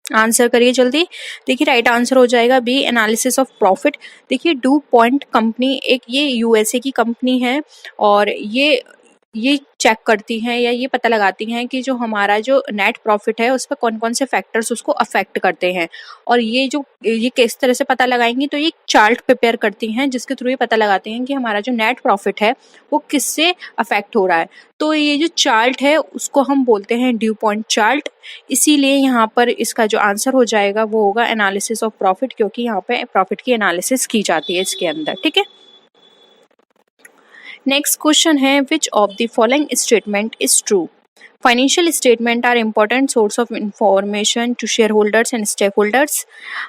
आंसर करिए जल्दी। देखिए राइट आंसर हो जाएगा बी, एनालिसिस ऑफ प्रॉफिट। देखिए डू पॉइंट कंपनी एक ये यूएसए की कंपनी है, और ये चेक करती हैं या ये पता लगाती हैं कि जो हमारा जो नेट प्रॉफिट है उस पर कौन कौन से फैक्टर्स उसको अफेक्ट करते हैं। और ये किस तरह से पता लगाएंगी, तो ये चार्ट प्रिपेयर करती हैं जिसके थ्रू ये पता लगाते हैं कि हमारा जो नेट प्रॉफिट है वो किससे अफेक्ट हो रहा है। तो ये जो चार्ट है उसको हम बोलते हैं ड्यू पॉइंट चार्ट। इसीलिए यहाँ पर इसका जो आंसर हो जाएगा वो होगा एनालिसिस ऑफ प्रॉफिट, क्योंकि यहाँ पे प्रॉफिट की एनालिसिस की जाती है इसके अंदर, ठीक है। नेक्स्ट क्वेश्चन है which of the following statement is true. Financial statements are important source of information to shareholders and stakeholders.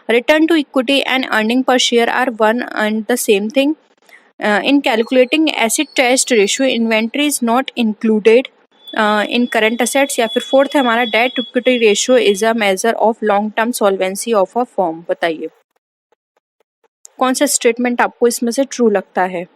Return to equity and earning per share are one and the same thing. In calculating asset test ratio, inventory is not included in current assets. या फिर fourth है हमारा debt equity ratio is a measure of long term solvency of a firm. बताइए कौन सा statement आपको इसमें से ट्रू लगता है।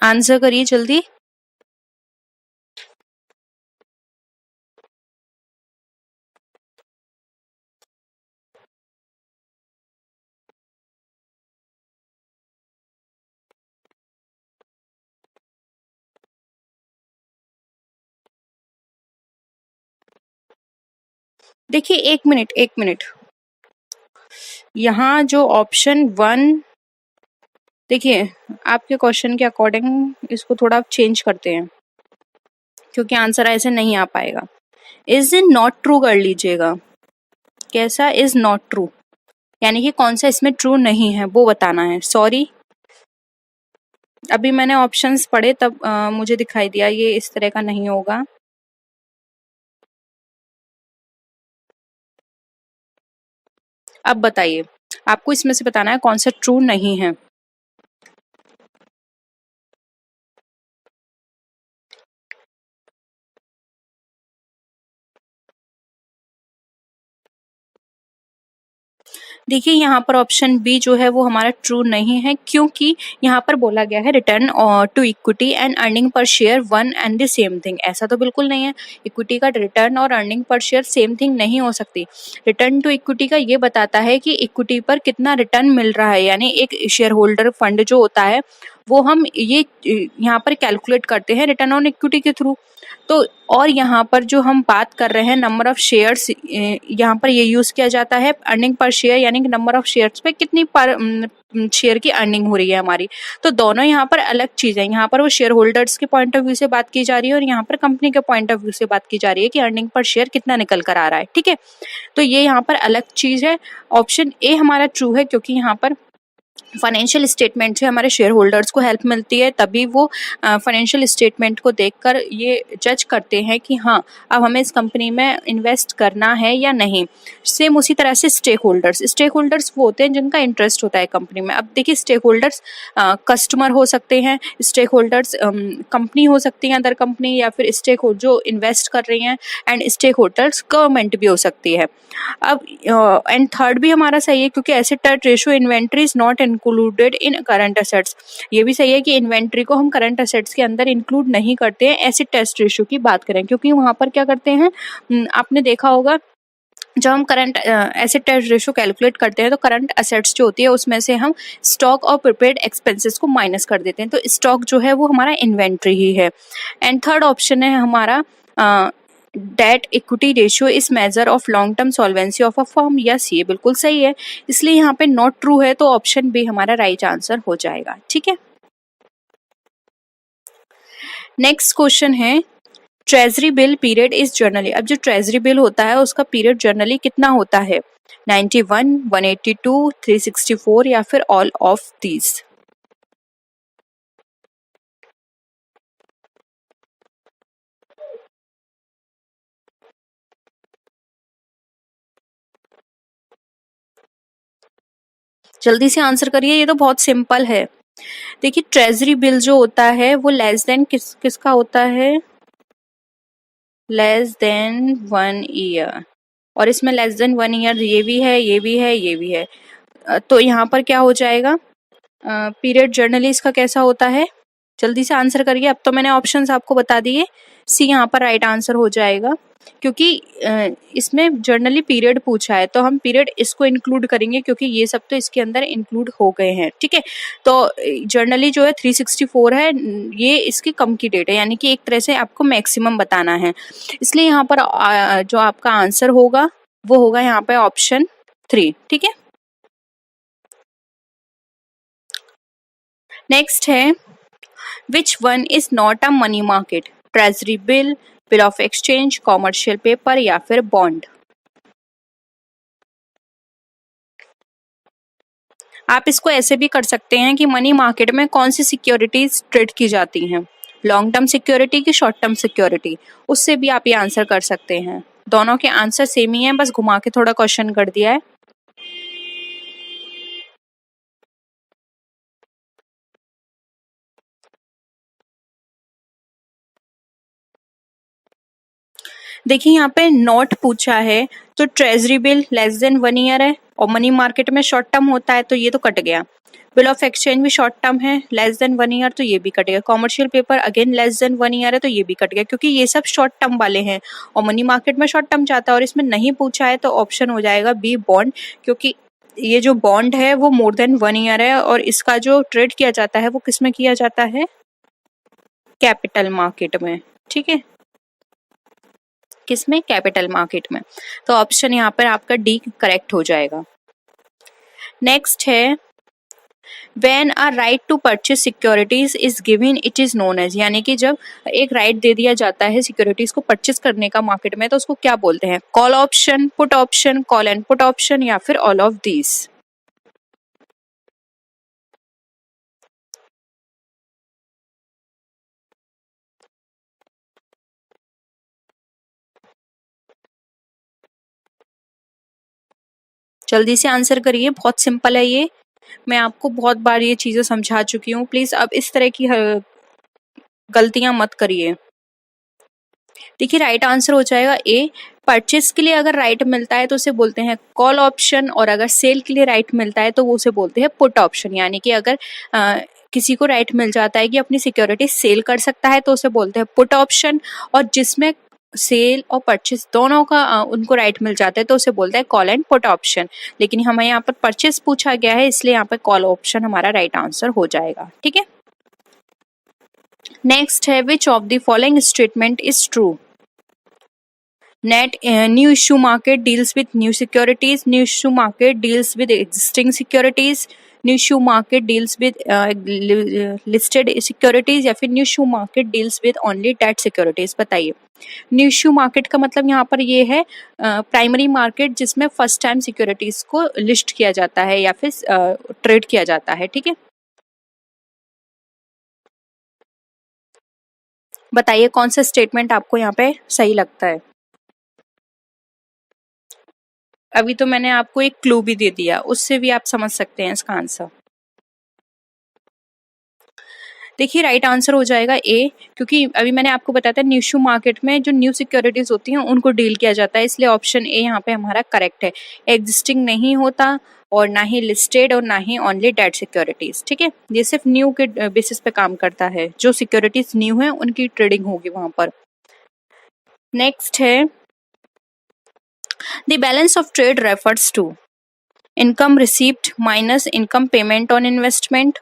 आंसर करिए जल्दी। देखिए एक मिनट, यहाँ जो ऑप्शन 1, देखिए आपके क्वेश्चन के अकॉर्डिंग इसको थोड़ा चेंज करते हैं, क्योंकि आंसर ऐसे नहीं आ पाएगा। इज नॉट ट्रू कर लीजिएगा। कैसा इज नॉट ट्रू, यानी कि कौन सा इसमें ट्रू नहीं है वो बताना है। सॉरी, अभी मैंने ऑप्शंस पढ़े तब मुझे दिखाई दिया ये इस तरह का नहीं होगा। अब बताइए, आपको इसमें से बताना है कौन सा ट्रू नहीं है। देखिए यहाँ पर ऑप्शन बी जो है वो हमारा ट्रू नहीं है, क्योंकि यहाँ पर बोला गया है return to equity and earning per share one and the same thing. ऐसा तो बिल्कुल नहीं है, इक्विटी का रिटर्न और earning per share same thing नहीं हो सकती। रिटर्न टू इक्विटी का ये बताता है कि इक्विटी पर कितना रिटर्न मिल रहा है, यानी एक शेयर होल्डर फंड जो होता है वो हम ये यहाँ पर कैलकुलेट करते हैं रिटर्न ऑन इक्विटी के थ्रू। तो और यहाँ पर जो हम बात कर रहे हैं नंबर ऑफ शेयर्स, यहाँ पर ये यूज किया जाता है अर्निंग पर शेयर, यानी कि नंबर ऑफ शेयर्स पे कितनी पर शेयर की अर्निंग हो रही है हमारी। तो दोनों यहाँ पर अलग चीज है, यहाँ पर वो शेयर होल्डर्स के पॉइंट ऑफ व्यू से बात की जा रही है और यहाँ पर कंपनी के पॉइंट ऑफ व्यू से बात की जा रही है कि अर्निंग पर शेयर कितना निकल कर आ रहा है। ठीक है, तो ये यहाँ पर अलग चीज है। ऑप्शन ए हमारा ट्रू है, क्योंकि यहाँ पर फाइनेंशियल स्टेटमेंट से हमारे शेयर होल्डर्स को हेल्प मिलती है, तभी वो फाइनेंशियल स्टेटमेंट को देखकर ये जज करते हैं कि हाँ अब हमें इस कंपनी में इन्वेस्ट करना है या नहीं। सेम उसी तरह से स्टेक होल्डर्स वो होते हैं जिनका इंटरेस्ट होता है कंपनी में। अब देखिए स्टेक होल्डर्स कस्टमर हो सकते हैं, स्टेक होल्डर्स कंपनी हो सकती है अदर कंपनी, या फिर स्टेक होल्डर जो इन्वेस्ट कर रही हैं, एंड स्टेक होल्डर्स गवर्नमेंट भी हो सकती है। अब एंड थर्ड भी हमारा सही है, क्योंकि asset turn ratio inventory is not included in current assets. ये भी सही है कि इन्वेंट्री को हम करंट एसेट्स के अंदर इंक्लूड नहीं करते हैं एसेट टेस्ट रेशियो की बात करें, क्योंकि वहां पर क्या करते हैं, आपने देखा होगा जब हम current asset test ratio calculate करते हैं तो करंट एसेट्स जो होती है उसमें से हम स्टॉक और प्रीपेड एक्सपेंसेस को माइनस कर देते हैं, तो स्टॉक जो है वो हमारा इन्वेंट्री ही है। एंड थर्ड ऑप्शन है हमारा डेट इक्विटी रेशियो इस measure of long term solvency of a firm. Yes, ये बिल्कुल सही है, इसलिए यहाँ पे नॉट ट्रू है, तो ऑप्शन बी हमारा राइट आंसर हो जाएगा। ठीक है, नेक्स्ट क्वेश्चन है treasury bill period is generally. अब जो ट्रेजरी बिल होता है उसका पीरियड जनरली कितना होता है, 91, 182, 364 या फिर ऑल ऑफ दीज। जल्दी से आंसर करिए, ये तो बहुत सिंपल है। देखिए ट्रेजरी बिल जो होता है वो लेस देन किसका होता है, लेस देन 1 ईयर, और इसमें लेस देन 1 ईयर ये भी है, ये भी है, ये भी है। तो यहाँ पर क्या हो जाएगा, पीरियड जर्नली इसका कैसा होता है, जल्दी से आंसर करिए। अब तो मैंने ऑप्शंस आपको बता दिए, सी यहाँ पर राइट आंसर हो जाएगा, क्योंकि इसमें जर्नली पीरियड पूछा है तो हम पीरियड इसको इंक्लूड करेंगे, क्योंकि ये सब तो इसके अंदर इंक्लूड हो गए हैं। ठीक है, तो जर्नली जो है 364 है, ये इसकी कम की डेट है, यानी कि एक तरह से आपको मैक्सिमम बताना है, इसलिए यहाँ पर जो आपका आंसर होगा वो होगा यहाँ पे ऑप्शन 3। ठीक है, नेक्स्ट है which one is not a money market, treasury bill, bill of exchange, commercial paper या फिर बॉन्ड। आप इसको ऐसे भी कर सकते हैं कि मनी मार्केट में कौन सी सिक्योरिटीज ट्रेड की जाती हैं, लॉन्ग टर्म सिक्योरिटी की शॉर्ट टर्म सिक्योरिटी, उससे भी आप ये आंसर कर सकते हैं। दोनों के आंसर सेम ही हैं, बस घुमा के थोड़ा क्वेश्चन कर दिया है। देखिए यहाँ पे नोट पूछा है, तो treasury bill less than 1 year है और मनी मार्केट में शॉर्ट टर्म होता है, तो ये तो कट गया। बिल ऑफ एक्सचेंज भी शॉर्ट टर्म है, लेस देन 1 ईयर, तो ये भी कट गया। Commercial paper again less than 1 year है, तो ये भी कट गया, क्योंकि ये सब शॉर्ट टर्म वाले हैं और मनी मार्केट में शॉर्ट टर्म जाता है और इसमें नहीं पूछा है, तो ऑप्शन हो जाएगा बी बॉन्ड, क्योंकि ये जो बॉन्ड है वो मोर देन 1 ईयर है और इसका जो ट्रेड किया जाता है वो किस में किया जाता है, कैपिटल मार्केट में। ठीक है, किसमें? कैपिटल मार्केट में। तो ऑप्शन यहाँ पर आपका डी करेक्ट हो जाएगा। नेक्स्ट है When a right to purchase securities is given it is known as, यानी कि जब एक राइट दे दिया जाता है सिक्योरिटीज को परचेस करने का मार्केट में तो उसको क्या बोलते हैं? Call option, put option, call and put option या फिर ऑल ऑफ दीज? जल्दी से आंसर करिए, बहुत सिंपल है ये, मैं आपको बहुत बार ये चीजें समझा चुकी हूँ, प्लीज अब इस तरह की गलतियां मत करिए। देखिए राइट आंसर हो जाएगा ए। परचेस के लिए अगर राइट मिलता है तो उसे बोलते हैं कॉल ऑप्शन, और अगर सेल के लिए राइट मिलता है तो वो उसे बोलते हैं पुट ऑप्शन। यानी कि अगर किसी को राइट मिल जाता है कि अपनी सिक्योरिटी सेल कर सकता है तो उसे बोलते हैं पुट ऑप्शन, और जिसमें सेल और परचेस दोनों का उनको राइट मिल जाता है तो उसे बोलते हैं कॉल एंड पुट ऑप्शन। लेकिन हमें यहाँ पर परचेस पूछा गया है इसलिए यहाँ पर कॉल ऑप्शन हमारा राइट आंसर हो जाएगा। ठीक है, नेक्स्ट है which of the following statement is true? Net new issue market deals with new securities, new issue market deals with existing securities, new issue market deals with listed securities या फिर new issue market deals with only debt securities? बताइए। New issue market का मतलब यहाँ पर ये है primary market जिसमें फर्स्ट टाइम सिक्योरिटीज को लिस्ट किया जाता है या फिर ट्रेड किया जाता है। ठीक है, बताइए कौन सा स्टेटमेंट आपको यहाँ पे सही लगता है? अभी तो मैंने आपको एक क्लू भी दे दिया, उससे भी आप समझ सकते हैं इसका आंसर। देखिए राइट आंसर हो जाएगा ए, क्योंकि अभी मैंने आपको बताया था न्यू इश्यू मार्केट में जो न्यू सिक्योरिटीज होती हैं उनको डील किया जाता है, इसलिए ऑप्शन ए यहाँ पे हमारा करेक्ट है। एग्जिस्टिंग नहीं होता और ना ही लिस्टेड और ना ही ओनली डेट सिक्योरिटीज। ठीक है, ये सिर्फ न्यू के बेसिस पे काम करता है, जो सिक्योरिटीज न्यू है उनकी ट्रेडिंग होगी वहां पर। नेक्स्ट है the balance of trade refers to income received minus income payment on investment,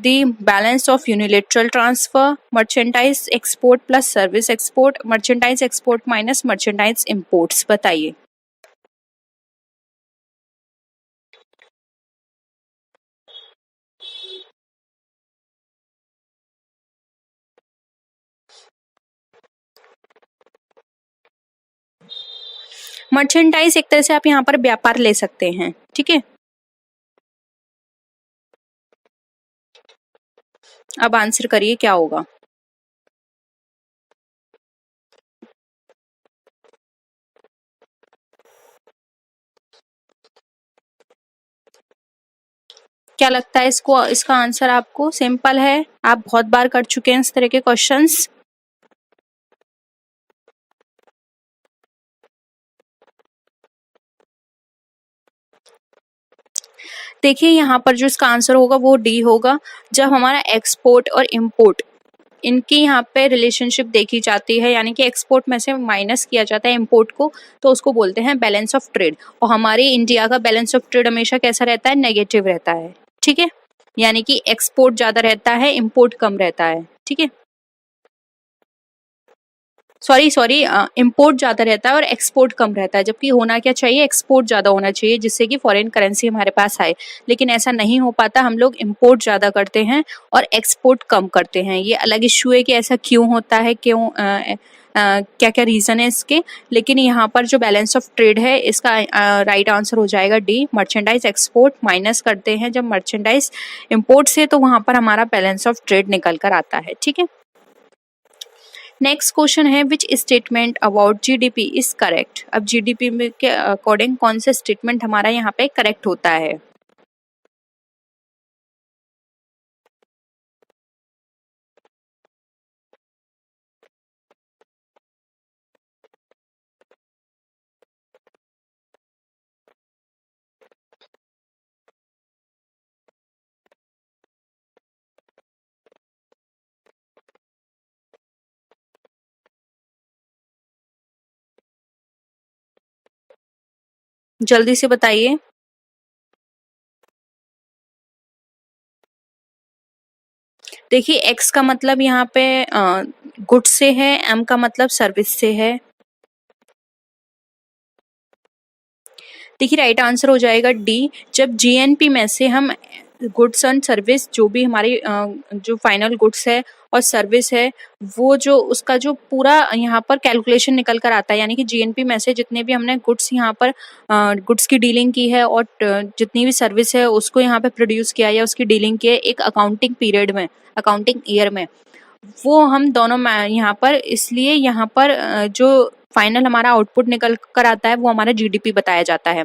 the balance of unilateral transfer, merchandise export plus service export, merchandise export minus merchandise imports। बताइए। Merchandise एक तरह से आप यहाँ पर व्यापार ले सकते हैं। ठीक है, अब आंसर करिए क्या होगा? क्या लगता है इसको, इसका आंसर आपको? सिंपल है, आप बहुत बार कर चुके हैं इस तरह के क्वेश्चंस। देखिए यहाँ पर जो इसका आंसर होगा वो डी होगा। जब हमारा एक्सपोर्ट और इंपोर्ट इनकी यहाँ पे रिलेशनशिप देखी जाती है, यानी कि एक्सपोर्ट में से माइनस किया जाता है इंपोर्ट को, तो उसको बोलते हैं बैलेंस ऑफ ट्रेड। और हमारे इंडिया का बैलेंस ऑफ ट्रेड हमेशा कैसा रहता है? नेगेटिव रहता है। ठीक है, यानी कि एक्सपोर्ट ज्यादा रहता है, इंपोर्ट कम रहता है। ठीक है, सॉरी इंपोर्ट ज्यादा रहता है और एक्सपोर्ट कम रहता है, जबकि होना क्या चाहिए? एक्सपोर्ट ज्यादा होना चाहिए जिससे कि फॉरेन करेंसी हमारे पास आए, लेकिन ऐसा नहीं हो पाता। हम लोग इंपोर्ट ज्यादा करते हैं और एक्सपोर्ट कम करते हैं। ये अलग इश्यू है कि ऐसा क्यों होता है, क्यों क्या क्या रीजन है इसके। लेकिन यहाँ पर जो बैलेंस ऑफ ट्रेड है इसका राइट आंसर हो जाएगा डी। मर्चेंडाइज एक्सपोर्ट माइनस करते हैं जब मर्चेंडाइज इंपोर्ट से, तो वहां पर हमारा बैलेंस ऑफ ट्रेड निकल कर आता है। ठीक है, नेक्स्ट क्वेश्चन है which statement about GDP is correct? अब जीडीपी में के अकॉर्डिंग कौन सा स्टेटमेंट हमारा यहाँ पे करेक्ट होता है? जल्दी से बताइए। देखिए एक्स का मतलब यहाँ पे गुड से है, एम का मतलब सर्विस से है। देखिए राइट आंसर हो जाएगा डी। जब जीएनपी में से हम गुड्स एंड सर्विस, जो भी हमारी जो फाइनल गुड्स है और सर्विस है, वो जो उसका जो पूरा यहाँ पर कैलकुलेशन निकल कर आता है, यानी कि जीएनपी में से जितने भी हमने गुड्स यहाँ पर गुड्स की डीलिंग की है और जितनी भी सर्विस है उसको यहाँ पे प्रोड्यूस किया या उसकी डीलिंग की है एक अकाउंटिंग पीरियड में, अकाउंटिंग ईयर में, वो हम दोनों यहाँ पर, इसलिए यहाँ पर जो फाइनल हमारा आउटपुट निकल कर आता है वो हमारा जीडीपी बताया जाता है।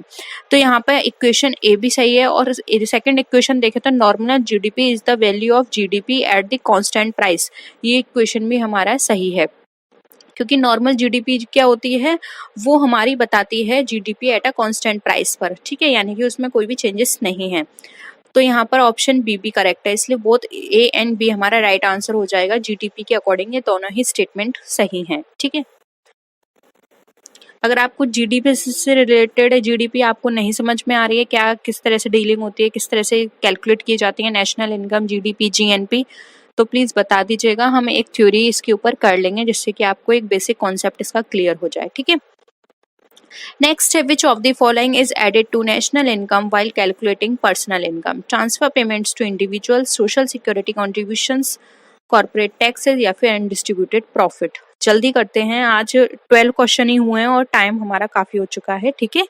तो यहाँ पर इक्वेशन ए भी सही है। और सेकंड इक्वेशन देखें तो normal GDP is the value of GDP at the constant price, ये इक्वेशन भी हमारा सही है, क्योंकि नॉर्मल जीडीपी क्या होती है, वो हमारी बताती है GDP at a constant price पर, ठीक है, यानी कि उसमें कोई भी चेंजेस नहीं है। तो यहाँ पर ऑप्शन बी भी करेक्ट है, इसलिए बोथ ए एंड बी हमारा राइट आंसर हो जाएगा। जीडीपी के अकॉर्डिंग ये दोनों ही स्टेटमेंट सही हैं, ठीक है। अगर आपको जीडीपी से रिलेटेड जीडीपी आपको नहीं समझ में आ रही है, क्या किस तरह से डीलिंग होती है, किस तरह से कैलकुलेट की जाती है नेशनल इनकम, जीडीपी, जीएनपी, तो प्लीज बता दीजिएगा, हम एक थ्योरी इसके ऊपर कर लेंगे जिससे कि आपको एक बेसिक कॉन्सेप्ट इसका क्लियर हो जाए, ठीक है। Next, which of the following is added to national income while calculating personal income? Transfer payments to individuals, social security contributions, corporate taxes या फिर undistributed profit। जल्दी करते हैं, आज 12 क्वेश्चन ही हुए हैं और टाइम हमारा काफी हो चुका है, ठीक है,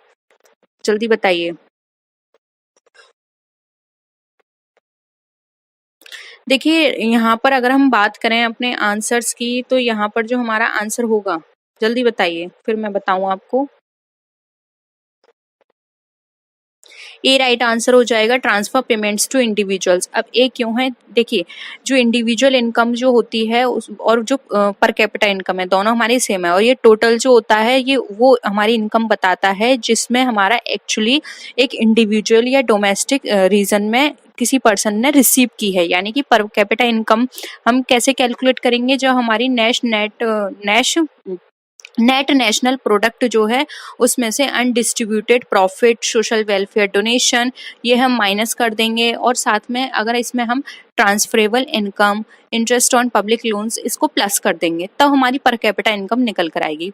जल्दी बताइए। देखिए यहाँ पर अगर हम बात करें अपने आंसर्स की, तो यहाँ पर जो हमारा आंसर होगा, जल्दी बताइए फिर मैं बताऊं आपको। ए राइट आंसर हो जाएगा, ट्रांसफर पेमेंट्स टू इंडिविजुअल्स। अब ए क्यों है, देखिए जो इंडिविजुअल इनकम जो होती है और जो पर कैपिटा इनकम है, दोनों हमारी सेम है, और ये टोटल जो होता है ये वो हमारी इनकम बताता है जिसमें हमारा एक्चुअली एक इंडिविजुअल या डोमेस्टिक रीजन में किसी पर्सन ने रिसीव की है, यानी कि पर कैपिटा इनकम हम कैसे कैलकुलेट करेंगे, जब हमारी नेट नेशनल प्रोडक्ट जो है उसमें से undistributed profit, social welfare donation, ये हम माइनस कर देंगे, और साथ में अगर इसमें हम transferable income, interest on public loans, इसको प्लस कर देंगे, तब हमारी पर कैपिटा इनकम निकल कर आएगी,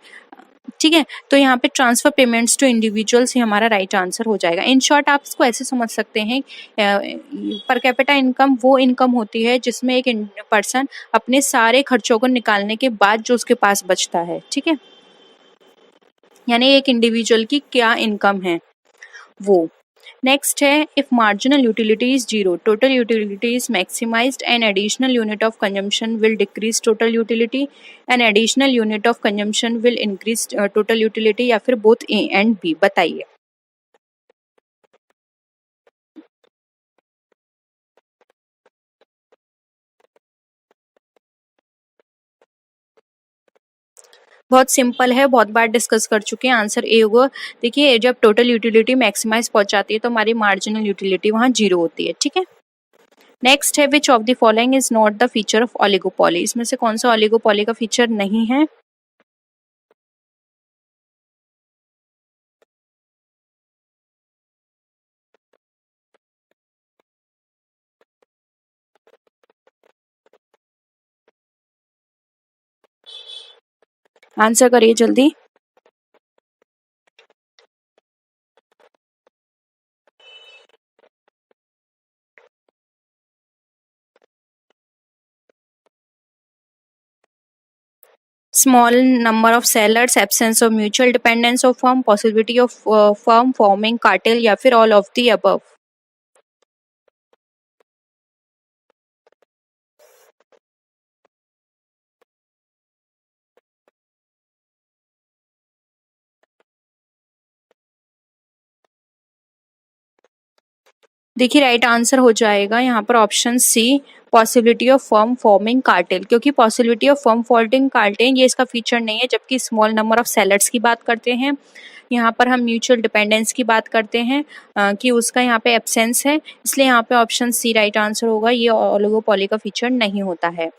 ठीक है। तो यहाँ पे ट्रांसफर पेमेंट्स टू इंडिविजुअल्स ही हमारा राइट आंसर हो जाएगा। इन शॉर्ट आप इसको ऐसे समझ सकते हैं, पर कैपिटा इनकम वो इनकम होती है जिसमें एक पर्सन अपने सारे खर्चों को निकालने के बाद जो उसके पास बचता है, ठीक है, यानी एक इंडिविजुअल की क्या इनकम है वो। नेक्स्ट है, if marginal utility is zero, total utility is maximised, an additional unit of consumption will decrease total utility, an additional unit of consumption will increase total utility, या फिर बोथ ए एंड बी, बताइए। बहुत simple है, बहुत बार discuss कर चुके हैं, answer A होगा। देखिए जब टोटल यूटिलिटी मैक्सिमाइज पहुंच जाती है तो हमारी मार्जिनल यूटिलिटी वहां जीरो होती है, ठीक है। नेक्स्ट है, which of the following is not the feature of oligopoly, इसमें से कौन सा ओलिगोपॉली का फीचर नहीं है। आंसर करिए जल्दी। Small number of sellers, absence of mutual dependence of firm, possibility of firm forming cartel, या फिर all of the above। देखिए राइट आंसर हो जाएगा यहाँ पर option C, possibility of firm forming cartel, क्योंकि possibility of firm forming cartel ये इसका फीचर नहीं है, जबकि स्मॉल नंबर ऑफ सेलर्स की बात करते हैं, यहाँ पर हम म्यूचुअल डिपेंडेंस की बात करते हैं कि उसका यहाँ पे एब्सेंस है, इसलिए यहाँ पे ऑप्शन सी राइट आंसर होगा, ये ओलिगोपॉली का फीचर नहीं होता है।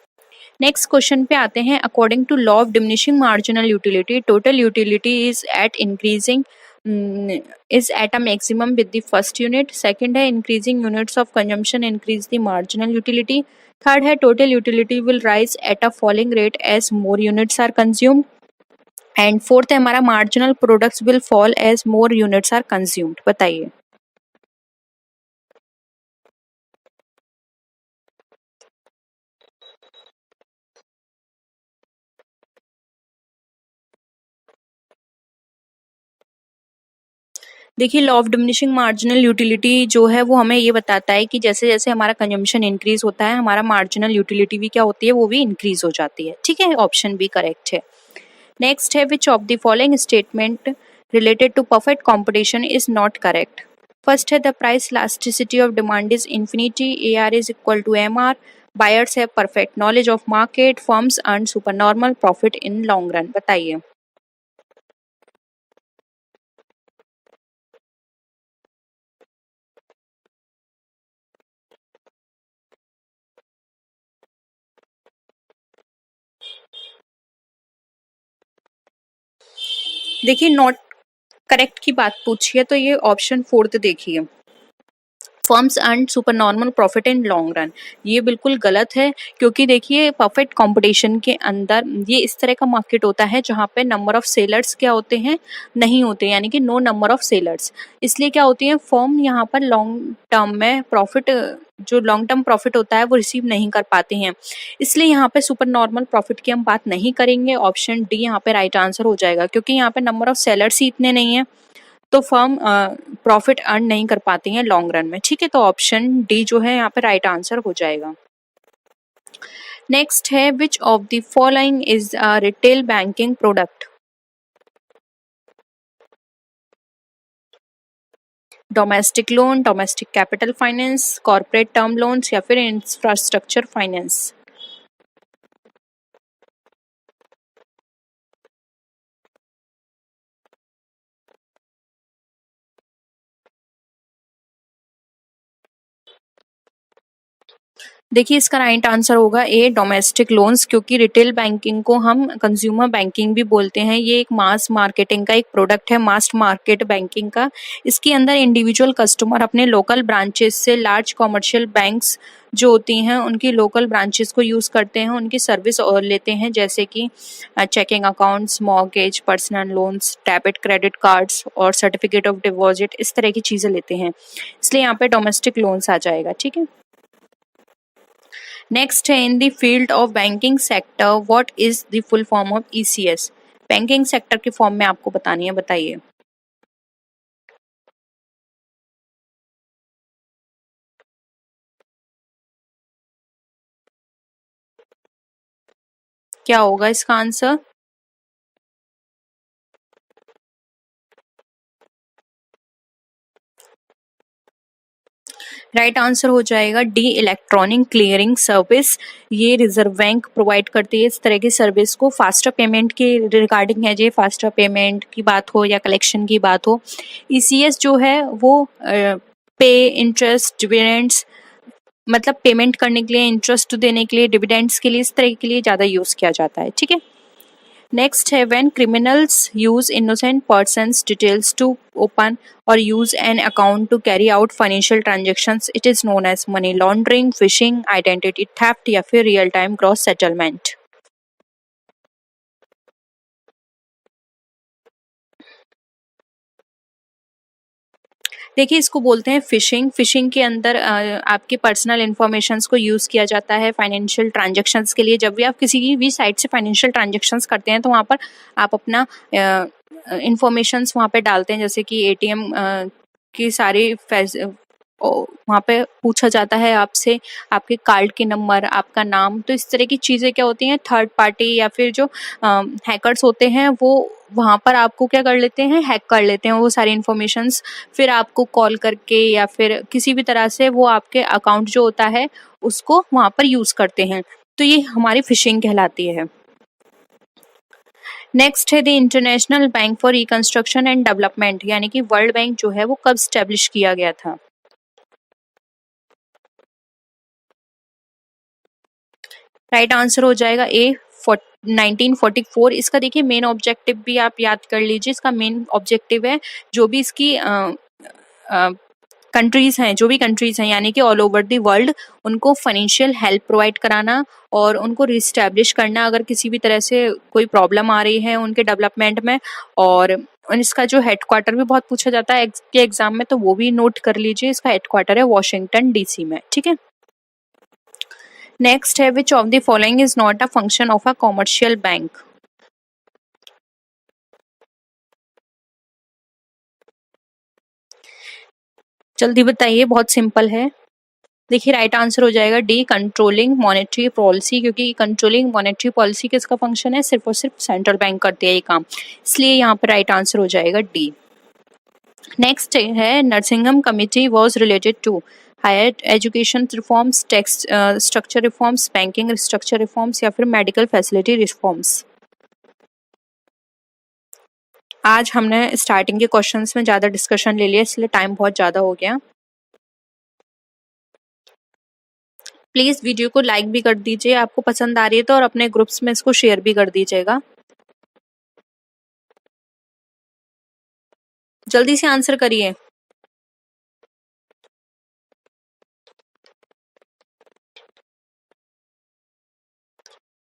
नेक्स्ट क्वेश्चन पे आते हैं, according to law of diminishing marginal utility, total utility is at increasing is at a maximum with the first unit, second है increasing units of consumption increase the marginal utility, third है total utility will rise at a falling rate as more units are consumed, and fourth है हमारा marginal products will fall as more units are consumed. बताइए। देखिए, law of diminishing marginal utility जो है वो हमें ये बताता है कि जैसे जैसे हमारा कंजम्पशन इंक्रीज होता है, हमारा मार्जिनल यूटिलिटी भी क्या होती है, वो भी इंक्रीज हो जाती है। ठीक है, ऑप्शन भी करेक्ट है। नेक्स्ट है which of the following statement related to perfect competition is not correct. First है the price elasticity of demand is infinity, AR is equal to MR, buyers have perfect knowledge of market, firms earn supernormal profit in long run। बताइए। देखिए, not correct की बात पूछी है तो ये option fourth देखिए, firms earn super normal profit in long run. ये बिल्कुल गलत है, क्योंकि देखिए परफेक्ट कंपटीशन के अंदर ये इस तरह का मार्केट होता है जहाँ पे नंबर ऑफ सेलर्स क्या होते हैं, नहीं होते, यानी कि नो नंबर ऑफ सेलर्स। इसलिए क्या होती है, फर्म यहाँ पर लॉन्ग टर्म में प्रॉफिट, जो लॉन्ग टर्म प्रॉफिट होता है वो रिसीव नहीं कर पाते हैं। इसलिए यहाँ पे सुपर नॉर्मल प्रॉफिट की हम बात नहीं करेंगे। ऑप्शन डी यहाँ पे राइट आंसर हो जाएगा, क्योंकि यहाँ पे नंबर ऑफ सेलर्स ही इतने नहीं है, तो फर्म प्रॉफिट अर्न नहीं कर पाती हैं लॉन्ग रन में। ठीक है, तो ऑप्शन डी जो है यहाँ पे राइट आंसर हो जाएगा। नेक्स्ट है which of the following is a retail banking product. Domestic loan, domestic capital finance, corporate term loans या फिर इंफ्रास्ट्रक्चर फाइनेंस। देखिए, इसका राइट आंसर होगा ए, डोमेस्टिक लोन्स, क्योंकि रिटेल बैंकिंग को हम कंज्यूमर बैंकिंग भी बोलते हैं। ये एक मास मार्केटिंग का एक प्रोडक्ट है, मास मार्केट बैंकिंग का। इसके अंदर इंडिविजुअल कस्टमर अपने लोकल ब्रांचेस से लार्ज कमर्शियल बैंक्स जो होती हैं उनकी लोकल ब्रांचेस को यूज़ करते हैं, उनकी सर्विस और लेते हैं, जैसे कि checking accounts, mortgage, personal loans, debit credit cards और सर्टिफिकेट ऑफ डिपॉजिट, इस तरह की चीज़ें लेते हैं। इसलिए यहाँ पे डोमेस्टिक लोन्स आ जाएगा। ठीक है। नेक्स्ट है in the field of banking sector what is the full form of ECS. Banking sector के फॉर्म में आपको बतानी है। बताइए। क्या होगा इसका आंसर? राइट आंसर हो जाएगा डी, इलेक्ट्रॉनिक क्लियरिंग सर्विस। ये रिजर्व बैंक प्रोवाइड करती है इस तरह की सर्विस को। फास्टर पेमेंट के रिगार्डिंग है, जो फास्टर पेमेंट की बात हो या कलेक्शन की बात हो, ईसीएस जो है वो पे, इंटरेस्ट, डिविडेंड्स, मतलब पेमेंट करने के लिए, इंटरेस्ट देने के लिए, डिविडेंड्स के लिए, इस तरह के लिए ज़्यादा यूज़ किया जाता है। ठीक है। नेक्स्ट है when criminals use innocent persons details to open और use an account to carry out financial transactions, it is known as money laundering, phishing, identity theft या फिर रियल टाइम ग्रॉस सेटलमेंट। देखिए, इसको बोलते हैं फिशिंग। फिशिंग के अंदर आपके पर्सनल इन्फॉर्मेशंस को यूज़ किया जाता है फाइनेंशियल ट्रांजैक्शंस के लिए। जब भी आप किसी की भी साइट से फाइनेंशियल ट्रांजैक्शंस करते हैं तो वहाँ पर आप अपना इन्फॉर्मेशंस वहाँ पे डालते हैं, जैसे कि एटीएम की सारी वहाँ पे पूछा जाता है आपसे, आपके कार्ड के नंबर, आपका नाम। तो इस तरह की चीज़ें क्या होती हैं, थर्ड पार्टी या फिर जो हैकर्स होते हैं वो वहाँ पर आपको क्या कर लेते हैं, हैक कर लेते हैं वो सारी इन्फॉर्मेशंस। फिर आपको कॉल करके या फिर किसी भी तरह से वो आपके अकाउंट जो होता है उसको वहाँ पर यूज़ करते हैं। तो ये हमारी फिशिंग कहलाती है। नेक्स्ट है the international bank for reconstruction and development, यानी कि वर्ल्ड बैंक जो है वो कब स्टैब्लिश किया गया था? राइट आंसर हो जाएगा ए, 1944। इसका देखिए मेन ऑब्जेक्टिव भी आप याद कर लीजिए। इसका मेन ऑब्जेक्टिव है, जो भी इसकी कंट्रीज हैं, जो भी कंट्रीज हैं यानी कि ऑल ओवर द वर्ल्ड, उनको फाइनेंशियल हेल्प प्रोवाइड कराना और उनको रिस्टैब्लिश करना अगर किसी भी तरह से कोई प्रॉब्लम आ रही है उनके डेवलपमेंट में। और इसका जो हेडक्वार्टर भी बहुत पूछा जाता है के एग्जाम में, तो वो भी नोट कर लीजिए, इसका हेडक्वार्टर है वॉशिंगटन डीसी में, ठीक है। नेक्स्ट है which of the following is not a function of a commercial bank. जल्दी बताइए, बहुत सिंपल है। देखिए राइट आंसर हो जाएगा डी, कंट्रोलिंग मॉनेटरी पॉलिसी, क्योंकि कंट्रोलिंग मॉनेटरी पॉलिसी किसका फंक्शन है, सिर्फ और सिर्फ सेंट्रल बैंक करती है ये काम, इसलिए यहाँ पर राइट आंसर हो जाएगा डी। नेक्स्ट है Narasimham committee was related to higher education reforms, tax structure reforms, banking structure reforms या फिर मेडिकल फैसिलिटी रिफॉर्म्स। आज हमने स्टार्टिंग के क्वेश्चंस में ज्यादा डिस्कशन ले लिया, इसलिए टाइम बहुत ज्यादा हो गया। प्लीज वीडियो को लाइक भी कर दीजिए आपको पसंद आ रही है तो, और अपने ग्रुप्स में इसको शेयर भी कर दीजिएगा। जल्दी से आंसर करिए।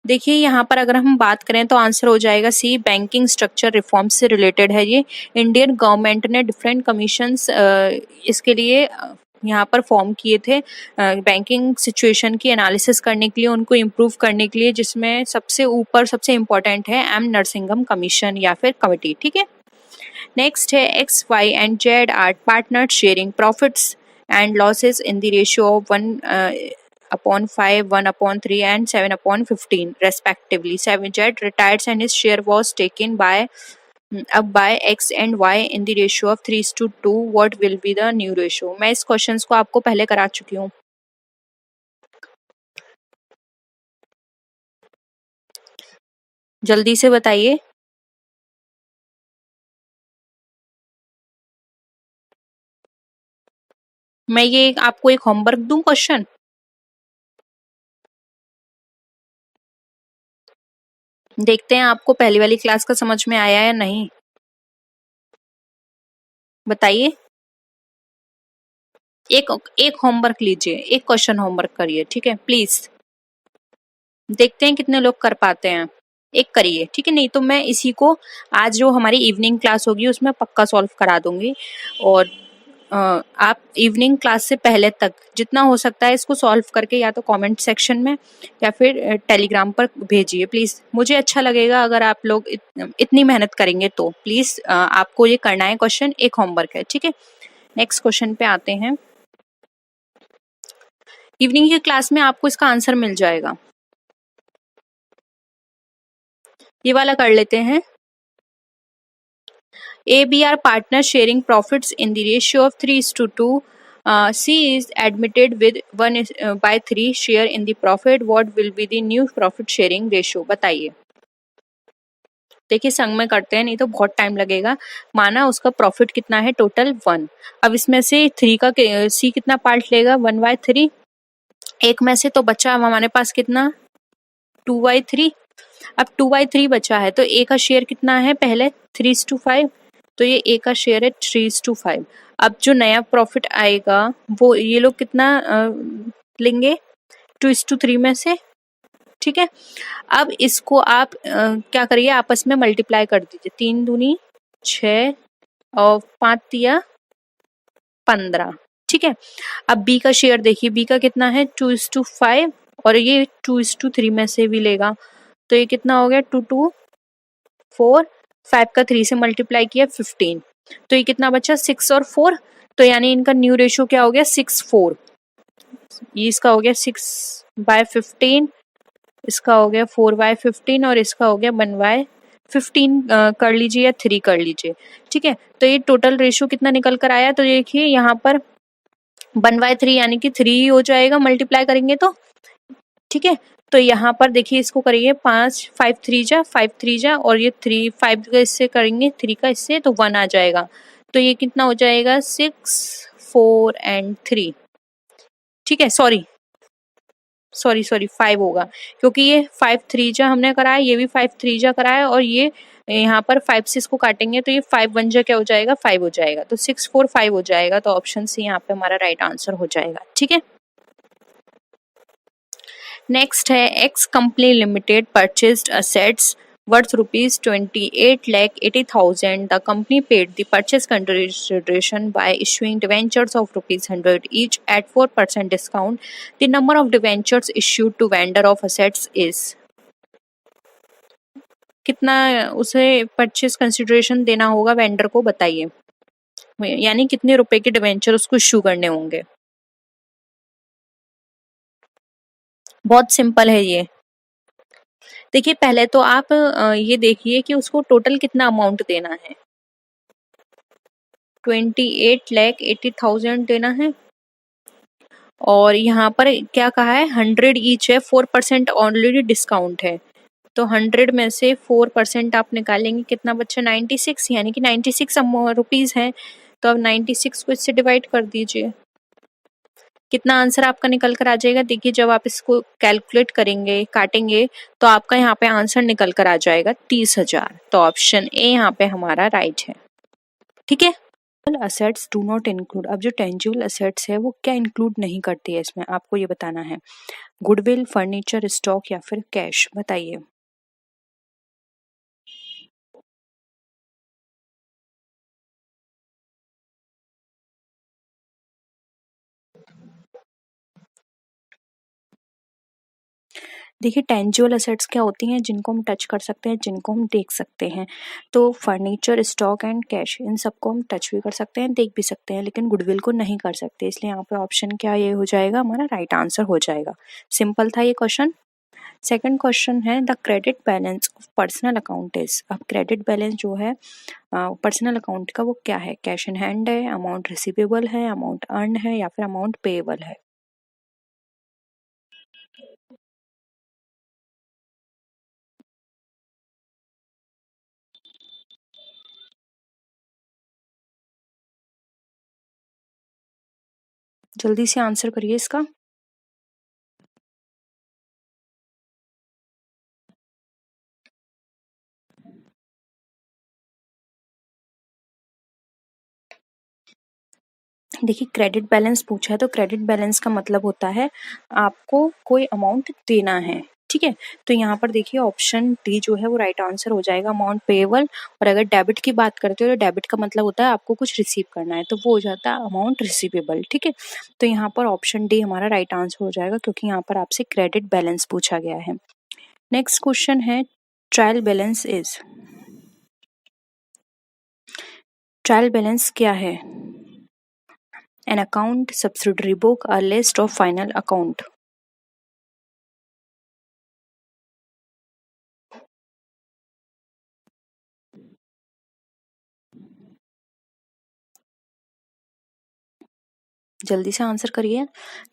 देखिए यहाँ पर अगर हम बात करें तो आंसर हो जाएगा सी, बैंकिंग स्ट्रक्चर रिफॉर्म से रिलेटेड है ये। इंडियन गवर्नमेंट ने डिफरेंट कमीशंस इसके लिए यहाँ पर फॉर्म किए थे बैंकिंग सिचुएशन की एनालिसिस करने के लिए, उनको इम्प्रूव करने के लिए, जिसमें सबसे ऊपर सबसे इम्पोर्टेंट है एम नरसिंघम कमीशन या फिर कमिटी, ठीक है। नेक्स्ट है X Y and Z are partner sharing profits and losses in the ratio of 1/5, 1/3 and 7/15 respectively. Z retired and his share was taken by X and Y in the ratio of 3:2. What will be the new ratio? मैं इस questions को आपको पहले करा चुकी हूँ। जल्दी से बताइए। मैं ये आपको एक होमवर्क दूं क्वेश्चन? देखते हैं आपको पहली वाली क्लास का समझ में आया या नहीं, बताइए। एक होमवर्क लीजिए, एक क्वेश्चन होमवर्क करिए, ठीक है प्लीज। देखते हैं कितने लोग कर पाते हैं। एक करिए, ठीक है, नहीं तो मैं इसी को आज जो हमारी इवनिंग क्लास होगी उसमें पक्का सॉल्व करा दूंगी। और आप इवनिंग क्लास से पहले तक जितना हो सकता है इसको सॉल्व करके या तो कमेंट सेक्शन में या फिर टेलीग्राम पर भेजिए प्लीज। मुझे अच्छा लगेगा अगर आप लोग इतनी मेहनत करेंगे तो। प्लीज आपको ये करना है क्वेश्चन, एक होमवर्क है, ठीक है। नेक्स्ट क्वेश्चन पे आते हैं। इवनिंग की क्लास में आपको इसका आंसर मिल जाएगा। ये वाला कर लेते हैं। ABR partner sharing profits in the ratio of 3:2. C is admitted with 1/3 share in the profit. What will be the new profit sharing ratio? बताइए। देखिए संग में करते हैं, नहीं तो बहुत टाइम लगेगा। माना उसका प्रॉफिट कितना है, टोटल 1। अब इसमें से 3 का C कितना पार्ट लेगा, 1/3। एक में से तो बचा हमारे पास कितना, 2/3। अब 2/3 बचा है तो ए का शेयर कितना है, पहले 3:5, तो ये ए का शेयर है 3:5। अब जो नया प्रॉफिट आएगा वो ये लोग कितना लेंगे, 2:3 में से, ठीक है। अब इसको आप क्या करिए, आपस में मल्टीप्लाई कर दीजिए। 3 दूनी 6 और 5 तिया 15, ठीक है। अब बी का शेयर देखिए, बी का कितना है 2:5 और ये 2:3 में से भी लेगा, तो ये कितना हो गया 2 2 4, 5 का 3 से मल्टीप्लाई किया 15, तो ये कितना बचा 6 और 4, तो यानी इनका न्यू रेशियो क्या हो गया 6:4। ये इसका हो गया 6/15, इसका हो गया 4/15 और इसका हो गया 1/15 कर लीजिए या 3 कर लीजिए, ठीक है। तो ये टोटल रेशियो कितना निकल कर आया, तो देखिए यहाँ पर 1/3 यानी कि 3 हो जाएगा मल्टीप्लाई करेंगे तो, ठीक है। तो यहाँ पर देखिए इसको करिए 5 3 जा और ये 3 5 का इससे करेंगे, 3 का इससे, तो 1 आ जाएगा। तो ये कितना हो जाएगा 6 4 and 3, ठीक है। सॉरी 5 होगा, क्योंकि ये 5 3 जा हमने कराया, ये भी 5 3 जा कराया और ये यहाँ पर 5 से इसको काटेंगे तो ये 5 1 जा क्या हो जाएगा, 5 हो जाएगा, तो 645 हो जाएगा। तो ऑप्शन सी यहाँ पे हमारा राइट आंसर हो जाएगा। ठीक है, नेक्स्ट है x company limited purchased assets worth rupees 28,80,000. The company paid the purchase consideration by issuing debentures of rupees 100 each at 4% discount. The number of debentures issued to vendor of assets is, कितना उसे purchase consideration देना होगा vendor को, बताइए, यानी कितने रुपए के डिवेंचर उसको इश्यू करने होंगे। बहुत सिंपल है ये। देखिए पहले तो आप ये देखिए कि उसको टोटल कितना अमाउंट देना है। 28,80,000 देना है और यहाँ पर क्या कहा है, 100 ईच है, 4% ऑलरेडी डिस्काउंट है, तो 100 में से 4% आप निकालेंगे, कितना बच्चा 96, यानी कि 96 रुपीज है। तो अब 96 को इससे डिवाइड कर दीजिए, कितना आंसर आपका निकल कर आ जाएगा। देखिए जब आप इसको कैलकुलेट करेंगे, काटेंगे, तो आपका यहाँ पे आंसर निकल कर आ जाएगा 30,000। तो ऑप्शन ए यहाँ पे हमारा राइट है। ठीक है, असेट्स डू नॉट इंक्लूड, अब जो टेंजिबल असेट्स है वो क्या इंक्लूड नहीं करती है इसमें, आपको ये बताना है। गुडविल, फर्नीचर, स्टॉक या फिर कैश, बताइए। देखिए टेंजिबल असेट्स क्या होती हैं, जिनको हम टच कर सकते हैं, जिनको हम देख सकते हैं। तो फर्नीचर, स्टॉक एंड कैश, इन सबको हम टच भी कर सकते हैं, देख भी सकते हैं, लेकिन गुडविल को नहीं कर सकते। इसलिए यहाँ पे ऑप्शन क्या ये हो जाएगा, हमारा राइट आंसर हो जाएगा। सिंपल था ये क्वेश्चन। सेकंड क्वेश्चन है the credit balance of personal account is, अब क्रेडिट बैलेंस जो है पर्सनल अकाउंट का वो क्या है, कैश इन हैंड है, अमाउंट रिसीवेबल है, अमाउंट अर्न है या फिर अमाउंट पेएबल है। जल्दी से आंसर करिए इसका। देखिए क्रेडिट बैलेंस पूछा है, तो क्रेडिट बैलेंस का मतलब होता है आपको कोई अमाउंट देना है। ठीक है, तो यहाँ पर देखिए ऑप्शन डी जो है वो राइट आंसर हो जाएगा, अमाउंट पेएबल। और अगर डेबिट की बात करते हो तो डेबिट का मतलब होता है आपको कुछ रिसीव करना है, तो वो हो जाता है अमाउंट रिसीवेबल। ठीक है, तो यहाँ पर ऑप्शन डी हमारा राइट आंसर हो जाएगा, क्योंकि यहाँ पर आपसे क्रेडिट बैलेंस पूछा गया है। नेक्स्ट क्वेश्चन है trial balance is, trial balance क्या है, an account, subsidiary book, a list of final account। जल्दी से आंसर करिए।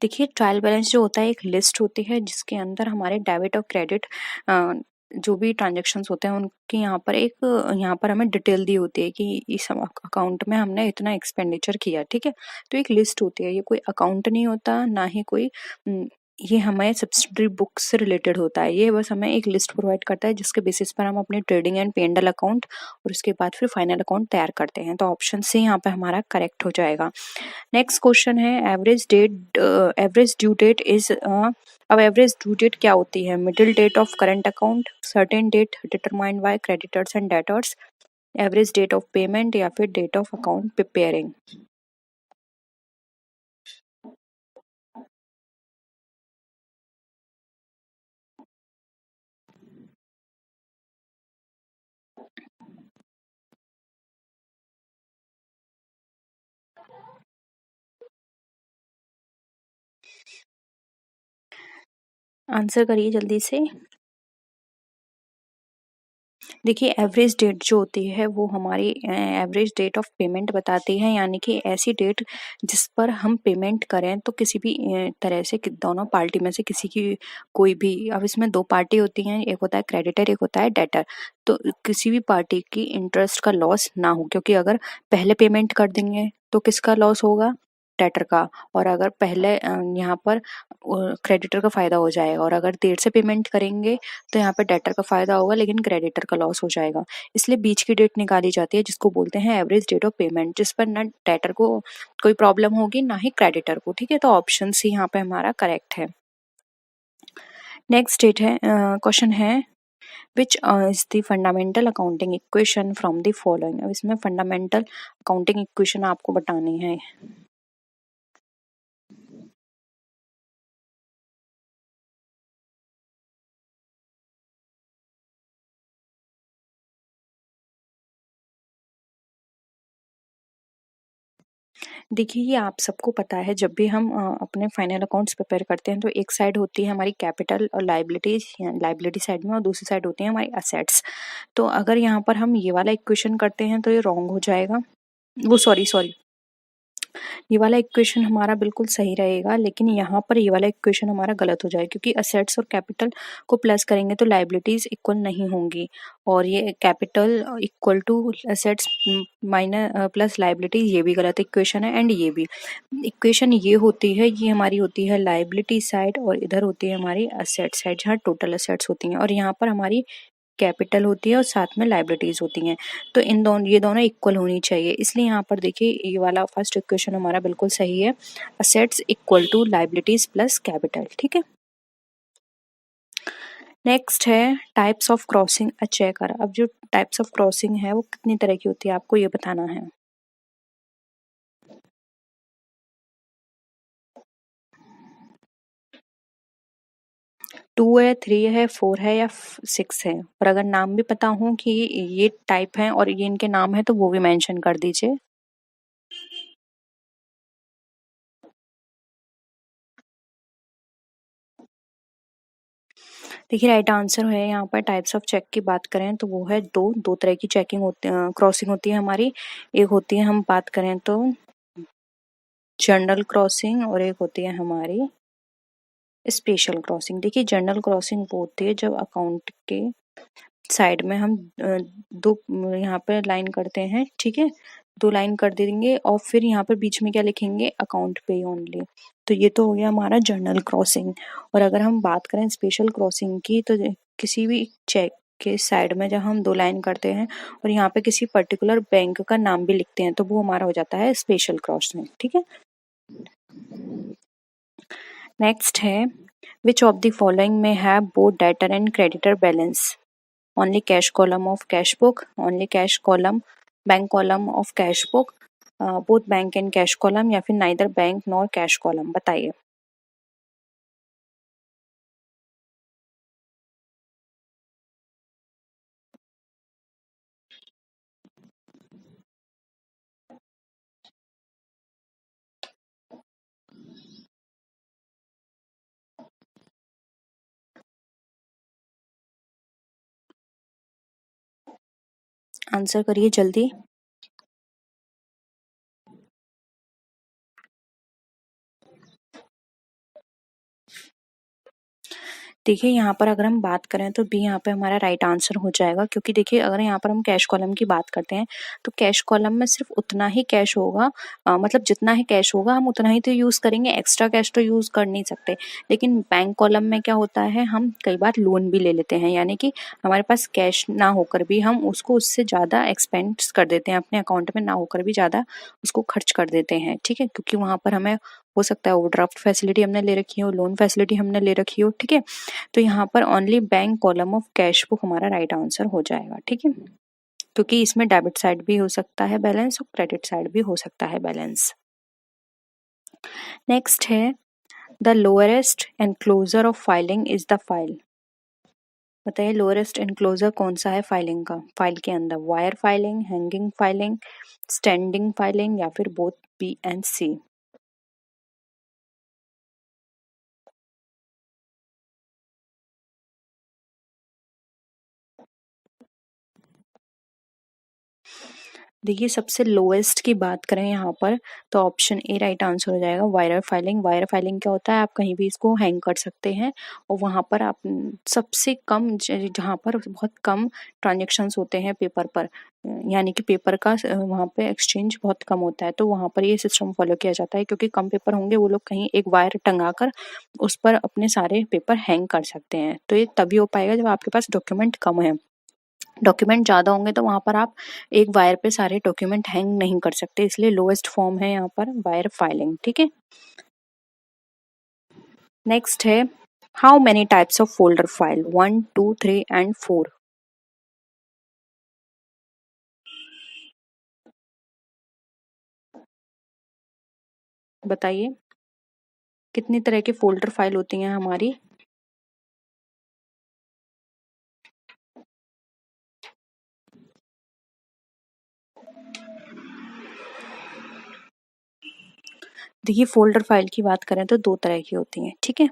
देखिए ट्रायल बैलेंस जो होता है एक लिस्ट होती है जिसके अंदर हमारे डेबिट और क्रेडिट जो भी ट्रांजेक्शन्स होते हैं उनकी यहाँ पर हमें डिटेल दी होती है कि इस अकाउंट में हमने इतना एक्सपेंडिचर किया। ठीक है, तो एक लिस्ट होती है, ये कोई अकाउंट नहीं होता, ना ही कोई ये हमें सब्सिडरी बुक से रिलेटेड होता है। ये बस हमें एक लिस्ट प्रोवाइड करता है जिसके बेसिस पर हम अपने ट्रेडिंग एंड पेंडल अकाउंट और उसके बाद फिर फाइनल अकाउंट तैयार करते हैं। तो ऑप्शन सी यहाँ पे हमारा करेक्ट हो जाएगा। नेक्स्ट क्वेश्चन है एवरेज ड्यू डेट इज, अब एवरेज ड्यू डेट क्या होती है, middle date of current account, certain date determined by creditors and debtors, average date of payment या फिर date of account preparing. Answer करिए जल्दी से। देखिए एवरेज डेट जो होती है वो हमारी एवरेज डेट ऑफ पेमेंट बताती है, यानी कि ऐसी डेट जिस पर हम पेमेंट करें तो किसी भी तरह से दोनों पार्टी में से किसी की कोई भी, अब इसमें दो पार्टी होती हैं, एक होता है क्रेडिटर एक होता है डेटर, तो किसी भी पार्टी की इंटरेस्ट का लॉस ना हो, क्योंकि अगर पहले पेमेंट कर देंगे तो किसका लॉस होगा, डेटर का, और अगर पहले यहाँ पर क्रेडिटर का फायदा हो जाएगा, और अगर देर से पेमेंट करेंगे तो यहाँ पर डेटर का फायदा होगा लेकिन क्रेडिटर का लॉस हो जाएगा। इसलिए बीच की डेट निकाली जाती है जिसको बोलते हैं एवरेज डेट ऑफ पेमेंट, जिस पर ना डेटर को कोई प्रॉब्लम होगी ना ही क्रेडिटर को। ठीक है, तो ऑप्शन सी यहाँ पे हमारा करेक्ट है। नेक्स्ट डेट है क्वेश्चन है which is the fundamental accounting equation from the following. अब इसमें फंडामेंटल अकाउंटिंग इक्वेशन आपको बतानी है। देखिए, ये आप सबको पता है, जब भी हम अपने फाइनल अकाउंट्स प्रिपेयर करते हैं तो एक साइड होती है हमारी कैपिटल और लाइबिलिटीज, लाइबिलिटी साइड में, और दूसरी साइड होती है हमारी असेट्स। तो अगर यहाँ पर हम ये वाला इक्वेशन करते हैं तो ये रॉन्ग हो जाएगा, वो सॉरी सॉरी ये वाला इक्वेशन हमारा बिल्कुल सही रहेगा, लेकिन यहाँ पर ये वाला इक्वेशन हमारा गलत हो जाएगा, क्योंकि असेट्स और कैपिटल को प्लस करेंगे तो लाइबिलिटीज इक्वल नहीं होंगी, और ये capital equal to assets minus plus liability, ये भी गलत इक्वेशन है। एंड ये भी इक्वेशन ये होती है, ये हमारी होती है लाइबिलिटी साइड, और इधर होती है हमारी असेट साइड जहाँ टोटल असेट्स होती हैं, और यहाँ पर हमारी कैपिटल होती है और साथ में लाइबिलिटीज होती हैं। तो ये दोनों इक्वल होनी चाहिए, इसलिए यहाँ पर देखिए ये वाला फर्स्ट इक्वेशन हमारा बिल्कुल सही है, assets equal to liabilities plus capital. ठीक है, नेक्स्ट है types of crossing a checker. अब जो टाइप्स ऑफ क्रॉसिंग है वो कितनी तरह की होती है आपको ये बताना है। 2 है, 3 है, 4 है या 6 है, और अगर नाम भी पता हो कि ये टाइप है और ये इनके नाम है तो वो भी मेंशन कर दीजिए। देखिए, राइट आंसर है यहाँ पर, टाइप्स ऑफ चेक की बात करें तो वो है दो तरह की चेकिंग होती क्रॉसिंग होती है हमारी। एक होती है, हम बात करें तो जनरल क्रॉसिंग, और एक होती है हमारी स्पेशल क्रॉसिंग। देखिए, जनरल क्रॉसिंग वो होती है जब अकाउंट के साइड में हम दो यहाँ पर लाइन करते हैं, ठीक है, 2 लाइन कर देंगे और फिर यहाँ पर बीच में क्या लिखेंगे, अकाउंट पे ओनली। तो ये तो हो गया हमारा जनरल क्रॉसिंग। और अगर हम बात करें स्पेशल क्रॉसिंग की, तो किसी भी चेक के साइड में जब हम 2 लाइन करते हैं और यहाँ पे किसी पर्टिकुलर बैंक का नाम भी लिखते हैं तो वो हमारा हो जाता है स्पेशल क्रॉसिंग। ठीक है, नेक्स्ट है विच ऑफ द फॉलोइंग में have both debtor and creditor balance. Only cash column of cash book, only cash column bank column of cash book, both bank and cash column, या फिर neither bank nor cash column. बताइए। Answer करिए जल्दी। देखिए, यहाँ पर अगर हम बात करें तो बी यहाँ पे हमारा राइट आंसर हो जाएगा, क्योंकि देखिए अगर यहाँ पर हम कैश कॉलम की बात करते हैं तो कैश कॉलम में सिर्फ उतना ही कैश होगा, मतलब जितना ही कैश होगा हम उतना ही तो यूज़ करेंगे, एक्स्ट्रा कैश तो यूज़ कर नहीं सकते। लेकिन बैंक कॉलम में क्या होता है, हम कई बार लोन भी ले लेते हैं, यानी कि हमारे पास कैश ना होकर भी हम उसको उससे ज़्यादा एक्सपेंस कर देते हैं, अपने अकाउंट में ना होकर भी ज़्यादा उसको खर्च कर देते हैं। ठीक है, क्योंकि वहाँ पर हमें हो सकता है ओवरड्राफ्ट फैसिलिटी हमने ले रखी हो, लोन फैसिलिटी हमने ले रखी हो। ठीक है, तो यहाँ पर only bank column of cash book हमारा राइट आंसर हो जाएगा। ठीक है, क्योंकि इसमें डेबिट साइड भी हो सकता है बैलेंस और क्रेडिट साइड भी हो सकता है बैलेंस। नेक्स्ट है the lowerest enclosure of filing is the file. बताइए, लोअरेस्ट एनक्लोजर कौन सा है फाइलिंग का, फाइल के अंदर, wire filing, hanging filing, standing filing, या फिर बोथ बी एंड सी। देखिए सबसे लोएस्ट की बात करें यहाँ पर तो ऑप्शन ए राइट आंसर हो जाएगा, वायर फाइलिंग। वायर फाइलिंग क्या होता है, आप कहीं भी इसको हैंग कर सकते हैं और वहाँ पर आप सबसे कम जहाँ पर बहुत कम ट्रांजेक्शन्स होते हैं पेपर पर, यानी कि पेपर का वहाँ पे एक्सचेंज बहुत कम होता है, तो वहाँ पर ये सिस्टम फॉलो किया जाता है क्योंकि कम पेपर होंगे, वो लोग कहीं एक वायर टंगा कर उस पर अपने सारे पेपर हैंग कर सकते हैं। तो ये तभी हो पाएगा जब आपके पास डॉक्यूमेंट कम है। डॉक्यूमेंट ज़्यादा होंगे तो वहाँ पर आप एक वायर पे सारे डॉक्यूमेंट हैंग नहीं कर सकते, इसलिए लोएस्ट फॉर्म है यहाँ पर वायर फाइलिंग। ठीक है, नेक्स्ट है how many types of folder file, 1 2 3 and 4। बताइए कितनी तरह की फोल्डर फाइल होती हैं हमारी। देखिए फोल्डर फाइल की बात करें तो दो तरह की होती हैं। ठीक है,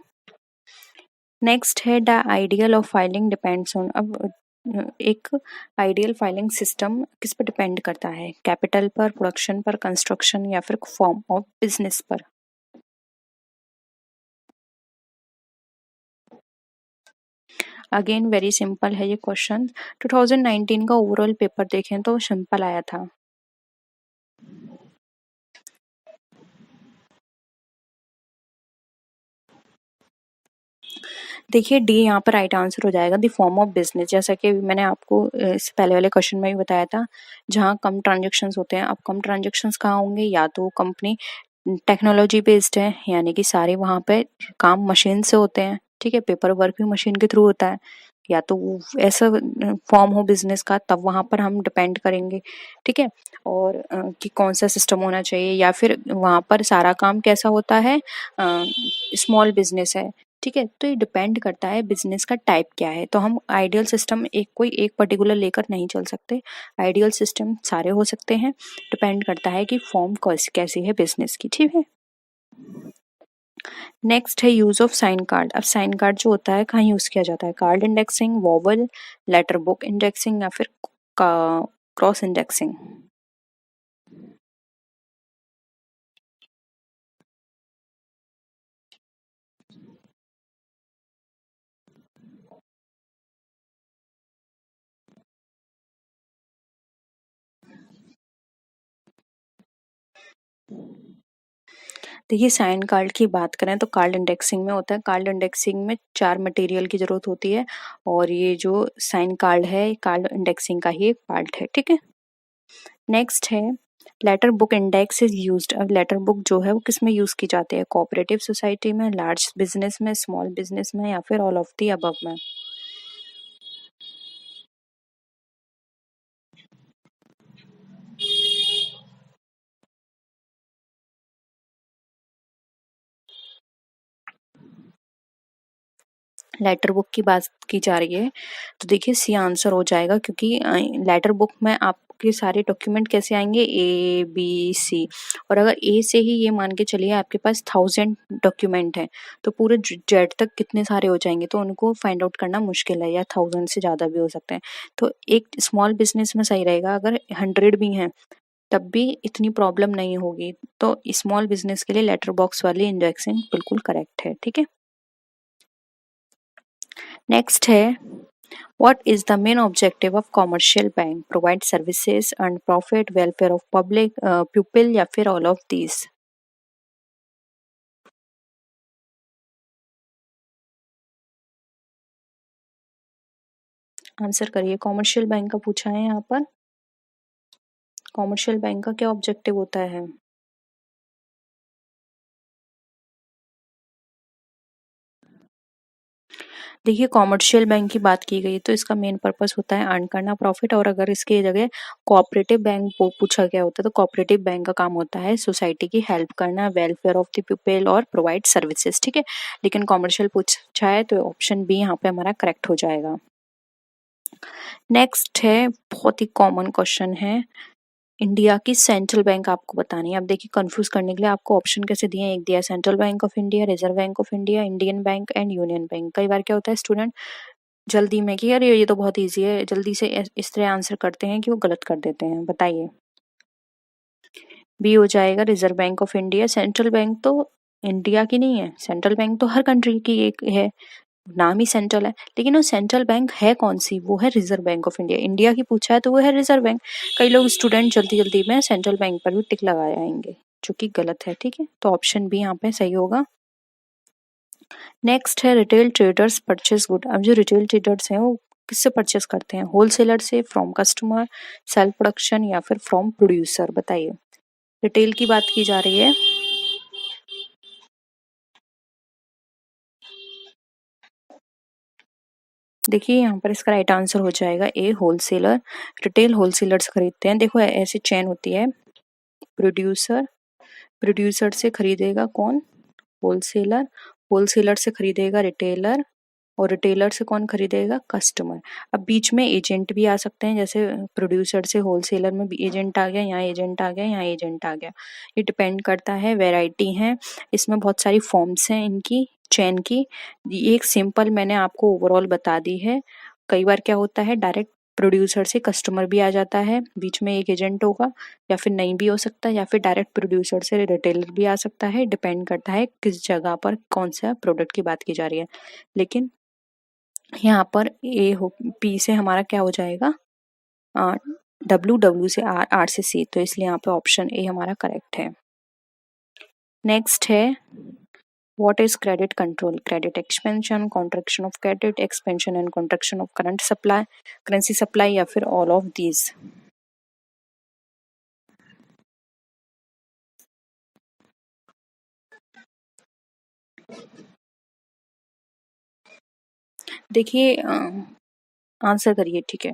नेक्स्ट है the ideal of filing depends on. अब एक आइडियल फाइलिंग सिस्टम किस पर डिपेंड करता है, कैपिटल पर, प्रोडक्शन पर, कंस्ट्रक्शन या फिर फॉर्म ऑफ बिजनेस पर। अगेन वेरी सिंपल है ये क्वेश्चन। 2019 का ओवरऑल पेपर देखें तो सिंपल आया था। देखिए डी यहाँ पर राइट आंसर हो जाएगा, द फॉर्म ऑफ बिजनेस। जैसा कि मैंने आपको इससे पहले वाले क्वेश्चन में भी बताया था, जहाँ कम ट्रांजेक्शन्स होते हैं। अब कम ट्रांजेक्शन्स कहाँ होंगे, या तो कंपनी टेक्नोलॉजी बेस्ड है, यानी कि सारे वहाँ पे काम मशीन से होते हैं। ठीक है, पेपर वर्क भी मशीन के थ्रू होता है, या तो वो ऐसा फॉर्म हो बिजनेस का, तब वहाँ पर हम डिपेंड करेंगे। ठीक है, और कि कौन सा सिस्टम होना चाहिए, या फिर वहाँ पर सारा काम कैसा होता है, स्मॉल बिजनेस है। ठीक है, तो ये डिपेंड करता है बिजनेस का टाइप क्या है। तो हम आइडियल सिस्टम कोई एक पर्टिकुलर लेकर नहीं चल सकते, आइडियल सिस्टम सारे हो सकते हैं, डिपेंड करता है कि फॉर्म कैसी है बिजनेस की। ठीक है, नेक्स्ट है यूज ऑफ साइन कार्ड। अब साइन कार्ड जो होता है कहाँ यूज किया जाता है, card indexing, vowel, letter book indexing या फिर क्रॉस इंडेक्सिंग। देखिए साइन कार्ड की बात करें तो कार्ड इंडेक्सिंग में होता है। कार्ड इंडेक्सिंग में 4 मटेरियल की जरूरत होती है, और ये जो साइन कार्ड है कार्ड इंडेक्सिंग का ही एक पार्ट है। ठीक है, नेक्स्ट है letter book index is used. अब लेटर बुक जो है वो किस में यूज की जाती है, कोऑपरेटिव सोसाइटी में, लार्ज बिजनेस में, स्मॉल बिजनेस में या फिर ऑल ऑफ दी अबव में। लेटर बुक की बात की जा रही है तो देखिए सी आंसर हो जाएगा, क्योंकि लेटर बुक में आपके सारे डॉक्यूमेंट कैसे आएंगे, ए बी सी, और अगर ए से ही ये मान के चलिए आपके पास 1000 डॉक्यूमेंट है, तो पूरे जेड तक कितने सारे हो जाएंगे, तो उनको फाइंड आउट करना मुश्किल है, या 1000 से ज्यादा भी हो सकते हैं। तो एक स्मॉल बिजनेस में सही रहेगा, अगर 100 भी हैं तब भी इतनी प्रॉब्लम नहीं होगी। तो स्मॉल बिजनेस के लिए लेटर बॉक्स वाली इंडेक्सिंग बिल्कुल करेक्ट है। ठीक है, नेक्स्ट है what is the main objective of commercial bank, provide services and profit, welfare of public pupil या फिर all of these। आंसर करिए, कॉमर्शियल बैंक का पूछा है यहाँ पर, कॉमर्शियल बैंक का क्या ऑब्जेक्टिव होता है। देखिए कॉमर्शियल बैंक की बात की गई तो इसका मेन पर्पस होता है अर्न करना प्रॉफिट, और अगर इसके जगह कोऑपरेटिव बैंक पूछा गया होता है तो कोऑपरेटिव बैंक का काम होता है सोसाइटी की हेल्प करना, वेलफेयर ऑफ द पीपल और प्रोवाइड सर्विसेज। ठीक है, लेकिन कॉमर्शियल पूछा है तो ऑप्शन बी यहाँ पे हमारा करेक्ट हो जाएगा। नेक्स्ट है बहुत ही कॉमन क्वेश्चन है, इंडिया की सेंट्रल बैंक आपको बतानी है। अब देखिए कंफ्यूज करने के लिए आपको ऑप्शन कैसे दिए हैं, एक दिया central bank of India, reserve bank of India, Indian bank and union bank. कई बार क्या होता है स्टूडेंट जल्दी में कि यार ये तो बहुत ईजी है, जल्दी से इस तरह आंसर करते हैं कि वो गलत कर देते हैं। बताइए। बी हो जाएगा reserve bank of India. Central bank तो इंडिया की नहीं है, सेंट्रल बैंक तो हर कंट्री की एक है, नाम ही सेंट्रल है, लेकिन वो सेंट्रल बैंक है कौन सी, वो है reserve bank of India. India की पूछा है तो वो है रिजर्व बैंक। कई लोग स्टूडेंट जल्दी जल्दी में सेंट्रल बैंक पर भी टिक लगाए आएंगे, जो कि गलत है, ठीक है। तो ऑप्शन बी यहाँ पे सही होगा। नेक्स्ट है रिटेल ट्रेडर्स परचेज गुड। अब जो रिटेल ट्रेडर्स हैं वो किससे परचेस करते हैं, होलसेलर से, फ्रॉम कस्टमर, सेल्फ प्रोडक्शन या फिर फ्रॉम प्रोड्यूसर, बताइए। रिटेल की बात की जा रही है। देखिए यहाँ पर इसका राइट आंसर हो जाएगा ए होलसेलर। रिटेल होलसेलर्स खरीदते हैं। देखो ऐसी चेन होती है, प्रोड्यूसर, प्रोड्यूसर से खरीदेगा कौन, होलसेलर, होलसेलर से खरीदेगा रिटेलर, और रिटेलर से कौन खरीदेगा, कस्टमर। अब बीच में एजेंट भी आ सकते हैं, जैसे प्रोड्यूसर से होलसेलर में भी एजेंट आ गया, यहाँ एजेंट आ गया, यहाँ एजेंट आ गया। ये डिपेंड करता है, वैरायटी है इसमें, बहुत सारी फॉर्म्स हैं इनकी चेन की। ये एक सिंपल मैंने आपको ओवरऑल बता दी है। कई बार क्या होता है, डायरेक्ट प्रोड्यूसर से कस्टमर भी आ जाता है, बीच में एक एजेंट होगा, या फिर नहीं भी हो सकता, या फिर डायरेक्ट प्रोड्यूसर से रिटेलर भी आ सकता है। डिपेंड करता है किस जगह पर कौन सा प्रोडक्ट की बात की जा रही है। लेकिन यहाँ पर ए हो, पी से हमारा क्या हो जाएगा, डब्ल्यू, डब्ल्यू से आर, आर से सी, तो इसलिए यहाँ पे ऑप्शन ए हमारा करेक्ट है। नेक्स्ट है what is credit control. Credit expansion, contraction of credit, expansion and contraction of current supply, currency supply, या फिर ऑल ऑफ दीज। देखिए आंसर करिए, ठीक है।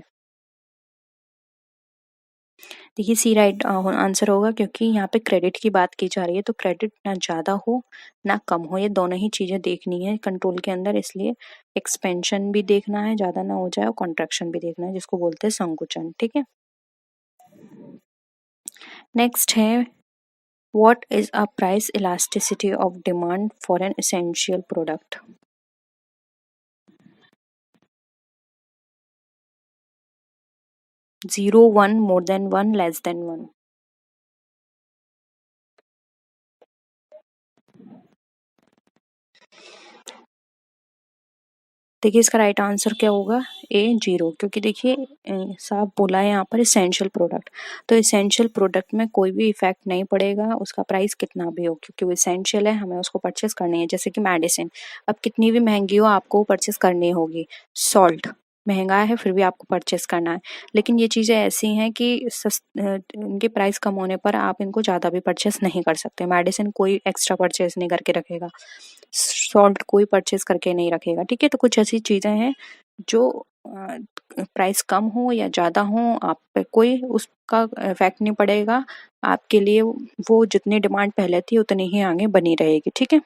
देखिए सी राइट आंसर होगा, क्योंकि यहाँ पे क्रेडिट की बात की जा रही है, तो क्रेडिट ना ज़्यादा हो ना कम हो, ये दोनों ही चीज़ें देखनी है कंट्रोल के अंदर, इसलिए एक्सपेंशन भी देखना है, ज़्यादा ना हो जाए, और कॉन्ट्रैक्शन भी देखना है, जिसको बोलते हैं संकुचन, ठीक है। नेक्स्ट है what is a price elasticity of demand for an essential product. 0, 1, more than 1, less than 1। देखिए इसका राइट आंसर क्या होगा, ए 0, क्योंकि देखिए साफ बोला है यहाँ पर इसेंशियल प्रोडक्ट, तो इसेंशियल प्रोडक्ट में कोई भी इफेक्ट नहीं पड़ेगा उसका प्राइस कितना भी हो, क्योंकि वो इसेंशियल है, हमें उसको परचेस करनी है। जैसे कि मेडिसिन, अब कितनी भी महंगी हो आपको परचेस करनी होगी। सॉल्ट महंगा है फिर भी आपको परचेस करना है, लेकिन ये चीज़ें ऐसी हैं कि इनके प्राइस कम होने पर आप इनको ज़्यादा भी परचेस नहीं कर सकते। मेडिसिन कोई एक्स्ट्रा परचेस नहीं करके रखेगा, सॉल्ट कोई परचेस करके नहीं रखेगा, ठीक है। तो कुछ ऐसी चीज़ें हैं जो प्राइस कम हो या ज़्यादा हो आप पे कोई उसका इफेक्ट नहीं पड़ेगा, आपके लिए वो जितनी डिमांड पहले थी उतनी ही आगे बनी रहेगी, ठीक है।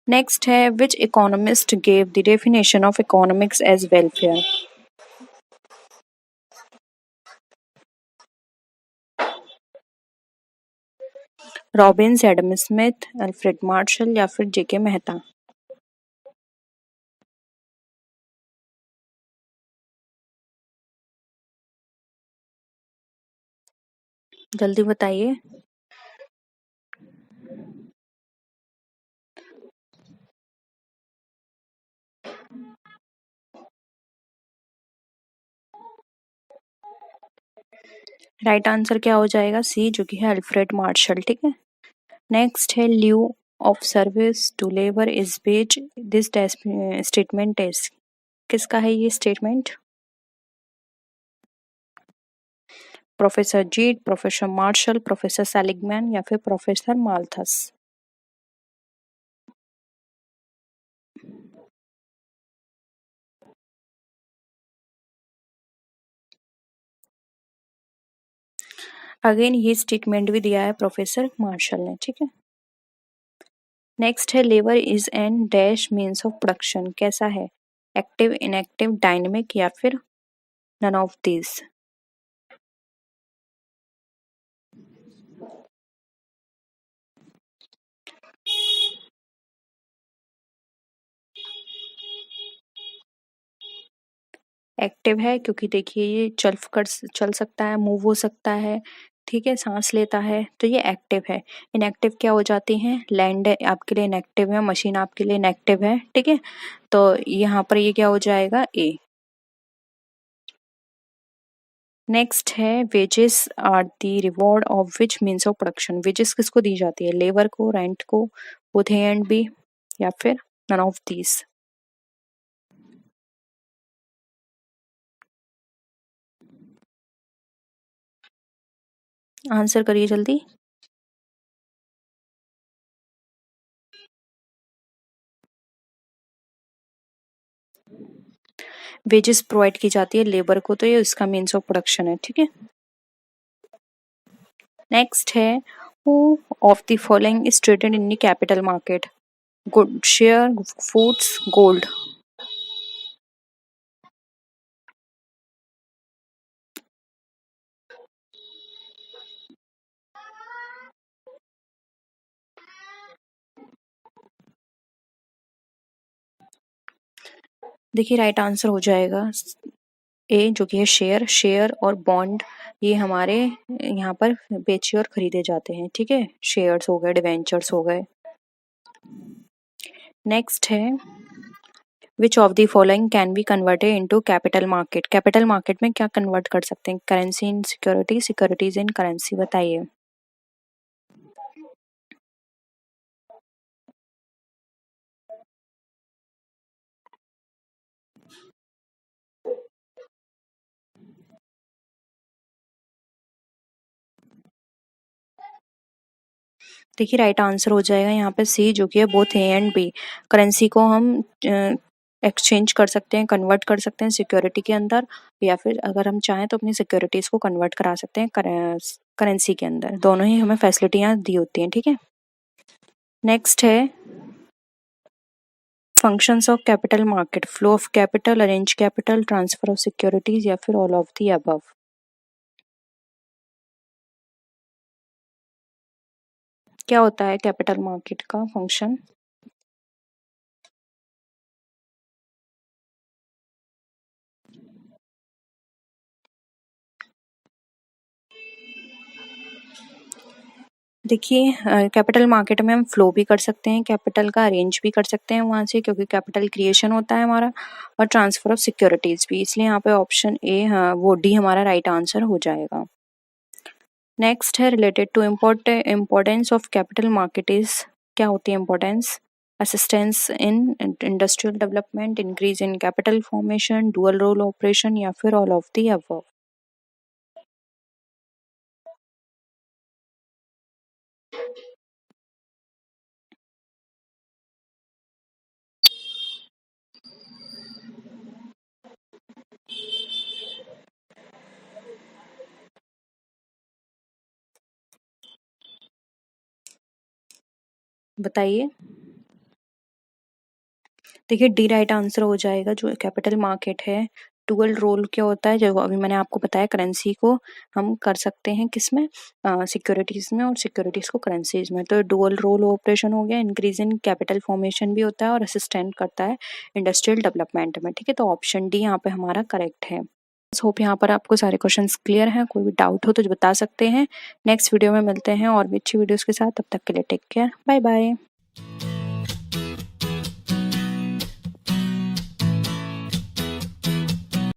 नेक्स्ट है which economist gave the definition of economics as welfare. Robbins, Adam Smith, Alfred Marshall, या फिर जेके मेहता। जल्दी बताइए। राइट आंसर क्या हो जाएगा, सी, जो कि है अल्फ्रेड मार्शल, ठीक है। नेक्स्ट है leave of service to labour is wage, this statement is, किसका है ये statement, professor Gide, professor Marshall, professor Seligman, या फिर प्रोफेसर माल्थस। अगेन ये स्टेटमेंट भी दिया है प्रोफेसर मार्शल ने, ठीक है। नेक्स्ट है labour is an dash means of production, कैसा है, एक्टिव, इनएक्टिव, डायनेमिक, या फिर नन ऑफ दिस। एक्टिव है, क्योंकि देखिए ये चल सकता है, मूव हो सकता है, ठीक है, सांस लेता है, तो ये एक्टिव है। इनएक्टिव क्या हो जाती हैं? लैंड आपके लिए इनएक्टिव है, मशीन आपके लिए इनएक्टिव है, ठीक है। तो यहाँ पर ये क्या हो जाएगा? ए। नेक्स्ट है wages are the reward of which means of production. Wages किसको दी जाती है? लेबर को, रेंट को, बोथ ए एंड बी, या फिर नन ऑफ दीज। आंसर करिए जल्दी। वेजेस प्रोवाइड की जाती है लेबर को, तो ये इसका मीन्स ऑफ प्रोडक्शन है, ठीक है। नेक्स्ट है who of the following is traded in the capital market? Good share, foods, gold. देखिए राइट आंसर हो जाएगा ए, जो कि है शेयर। शेयर और बॉन्ड ये हमारे यहाँ पर बेचे और खरीदे जाते हैं, ठीक है। शेयर्स हो गए, डिवेंचर्स हो गए। नेक्स्ट है which of the following can be converted into capital market? Capital market में क्या कन्वर्ट कर सकते हैं? Currency in security, securities in currency. बताइए। देखिए राइट आंसर हो जाएगा यहाँ पे सी, जो कि है both A and B. Currency को हम एक्सचेंज कर सकते हैं, कन्वर्ट कर सकते हैं सिक्योरिटी के अंदर, या फिर अगर हम चाहें तो अपनी सिक्योरिटीज को कन्वर्ट करा सकते हैं करेंसी के अंदर। दोनों ही हमें फैसिलिटियाँ दी होती हैं, ठीक है। नेक्स्ट है functions of capital market. Flow of capital, arrange capital, transfer of securities, या फिर ऑल ऑफ दी अबव। क्या होता है कैपिटल मार्केट का फंक्शन? देखिए कैपिटल मार्केट में हम फ्लो भी कर सकते हैं, कैपिटल का अरेंज भी कर सकते हैं वहाँ से, क्योंकि कैपिटल क्रिएशन होता है हमारा, और ट्रांसफर ऑफ सिक्योरिटीज भी। इसलिए यहाँ पे ऑप्शन ए, वो डी हमारा राइट आंसर हो जाएगा। नेक्स्ट है related to importance of capital market is. क्या होती है importance? Assistance in industrial development, increase in capital formation, dual role operation, या फिर ऑल ऑफ दी अबव। बताइए। देखिए डी राइट आंसर हो जाएगा। जो कैपिटल मार्केट है, डुअल रोल क्या होता है, जो अभी मैंने आपको बताया, करेंसी को हम कर सकते हैं किसमें? सिक्योरिटीज में, और सिक्योरिटीज को करेंसीज में। तो डुअल रोल ऑपरेशन हो गया, इंक्रीज इन कैपिटल फॉर्मेशन भी होता है, और असिस्टेंट करता है इंडस्ट्रियल डेवलपमेंट में, ठीक है। तो ऑप्शन डी यहाँ पे हमारा करेक्ट है। होप यहाँ पर आपको सारे क्वेश्चंस क्लियर हैं। कोई भी डाउट हो तो बता सकते हैं। नेक्स्ट वीडियो में मिलते हैं और भी अच्छी वीडियोस के साथ। तब तक के लिए टेक केयर, बाय बाय।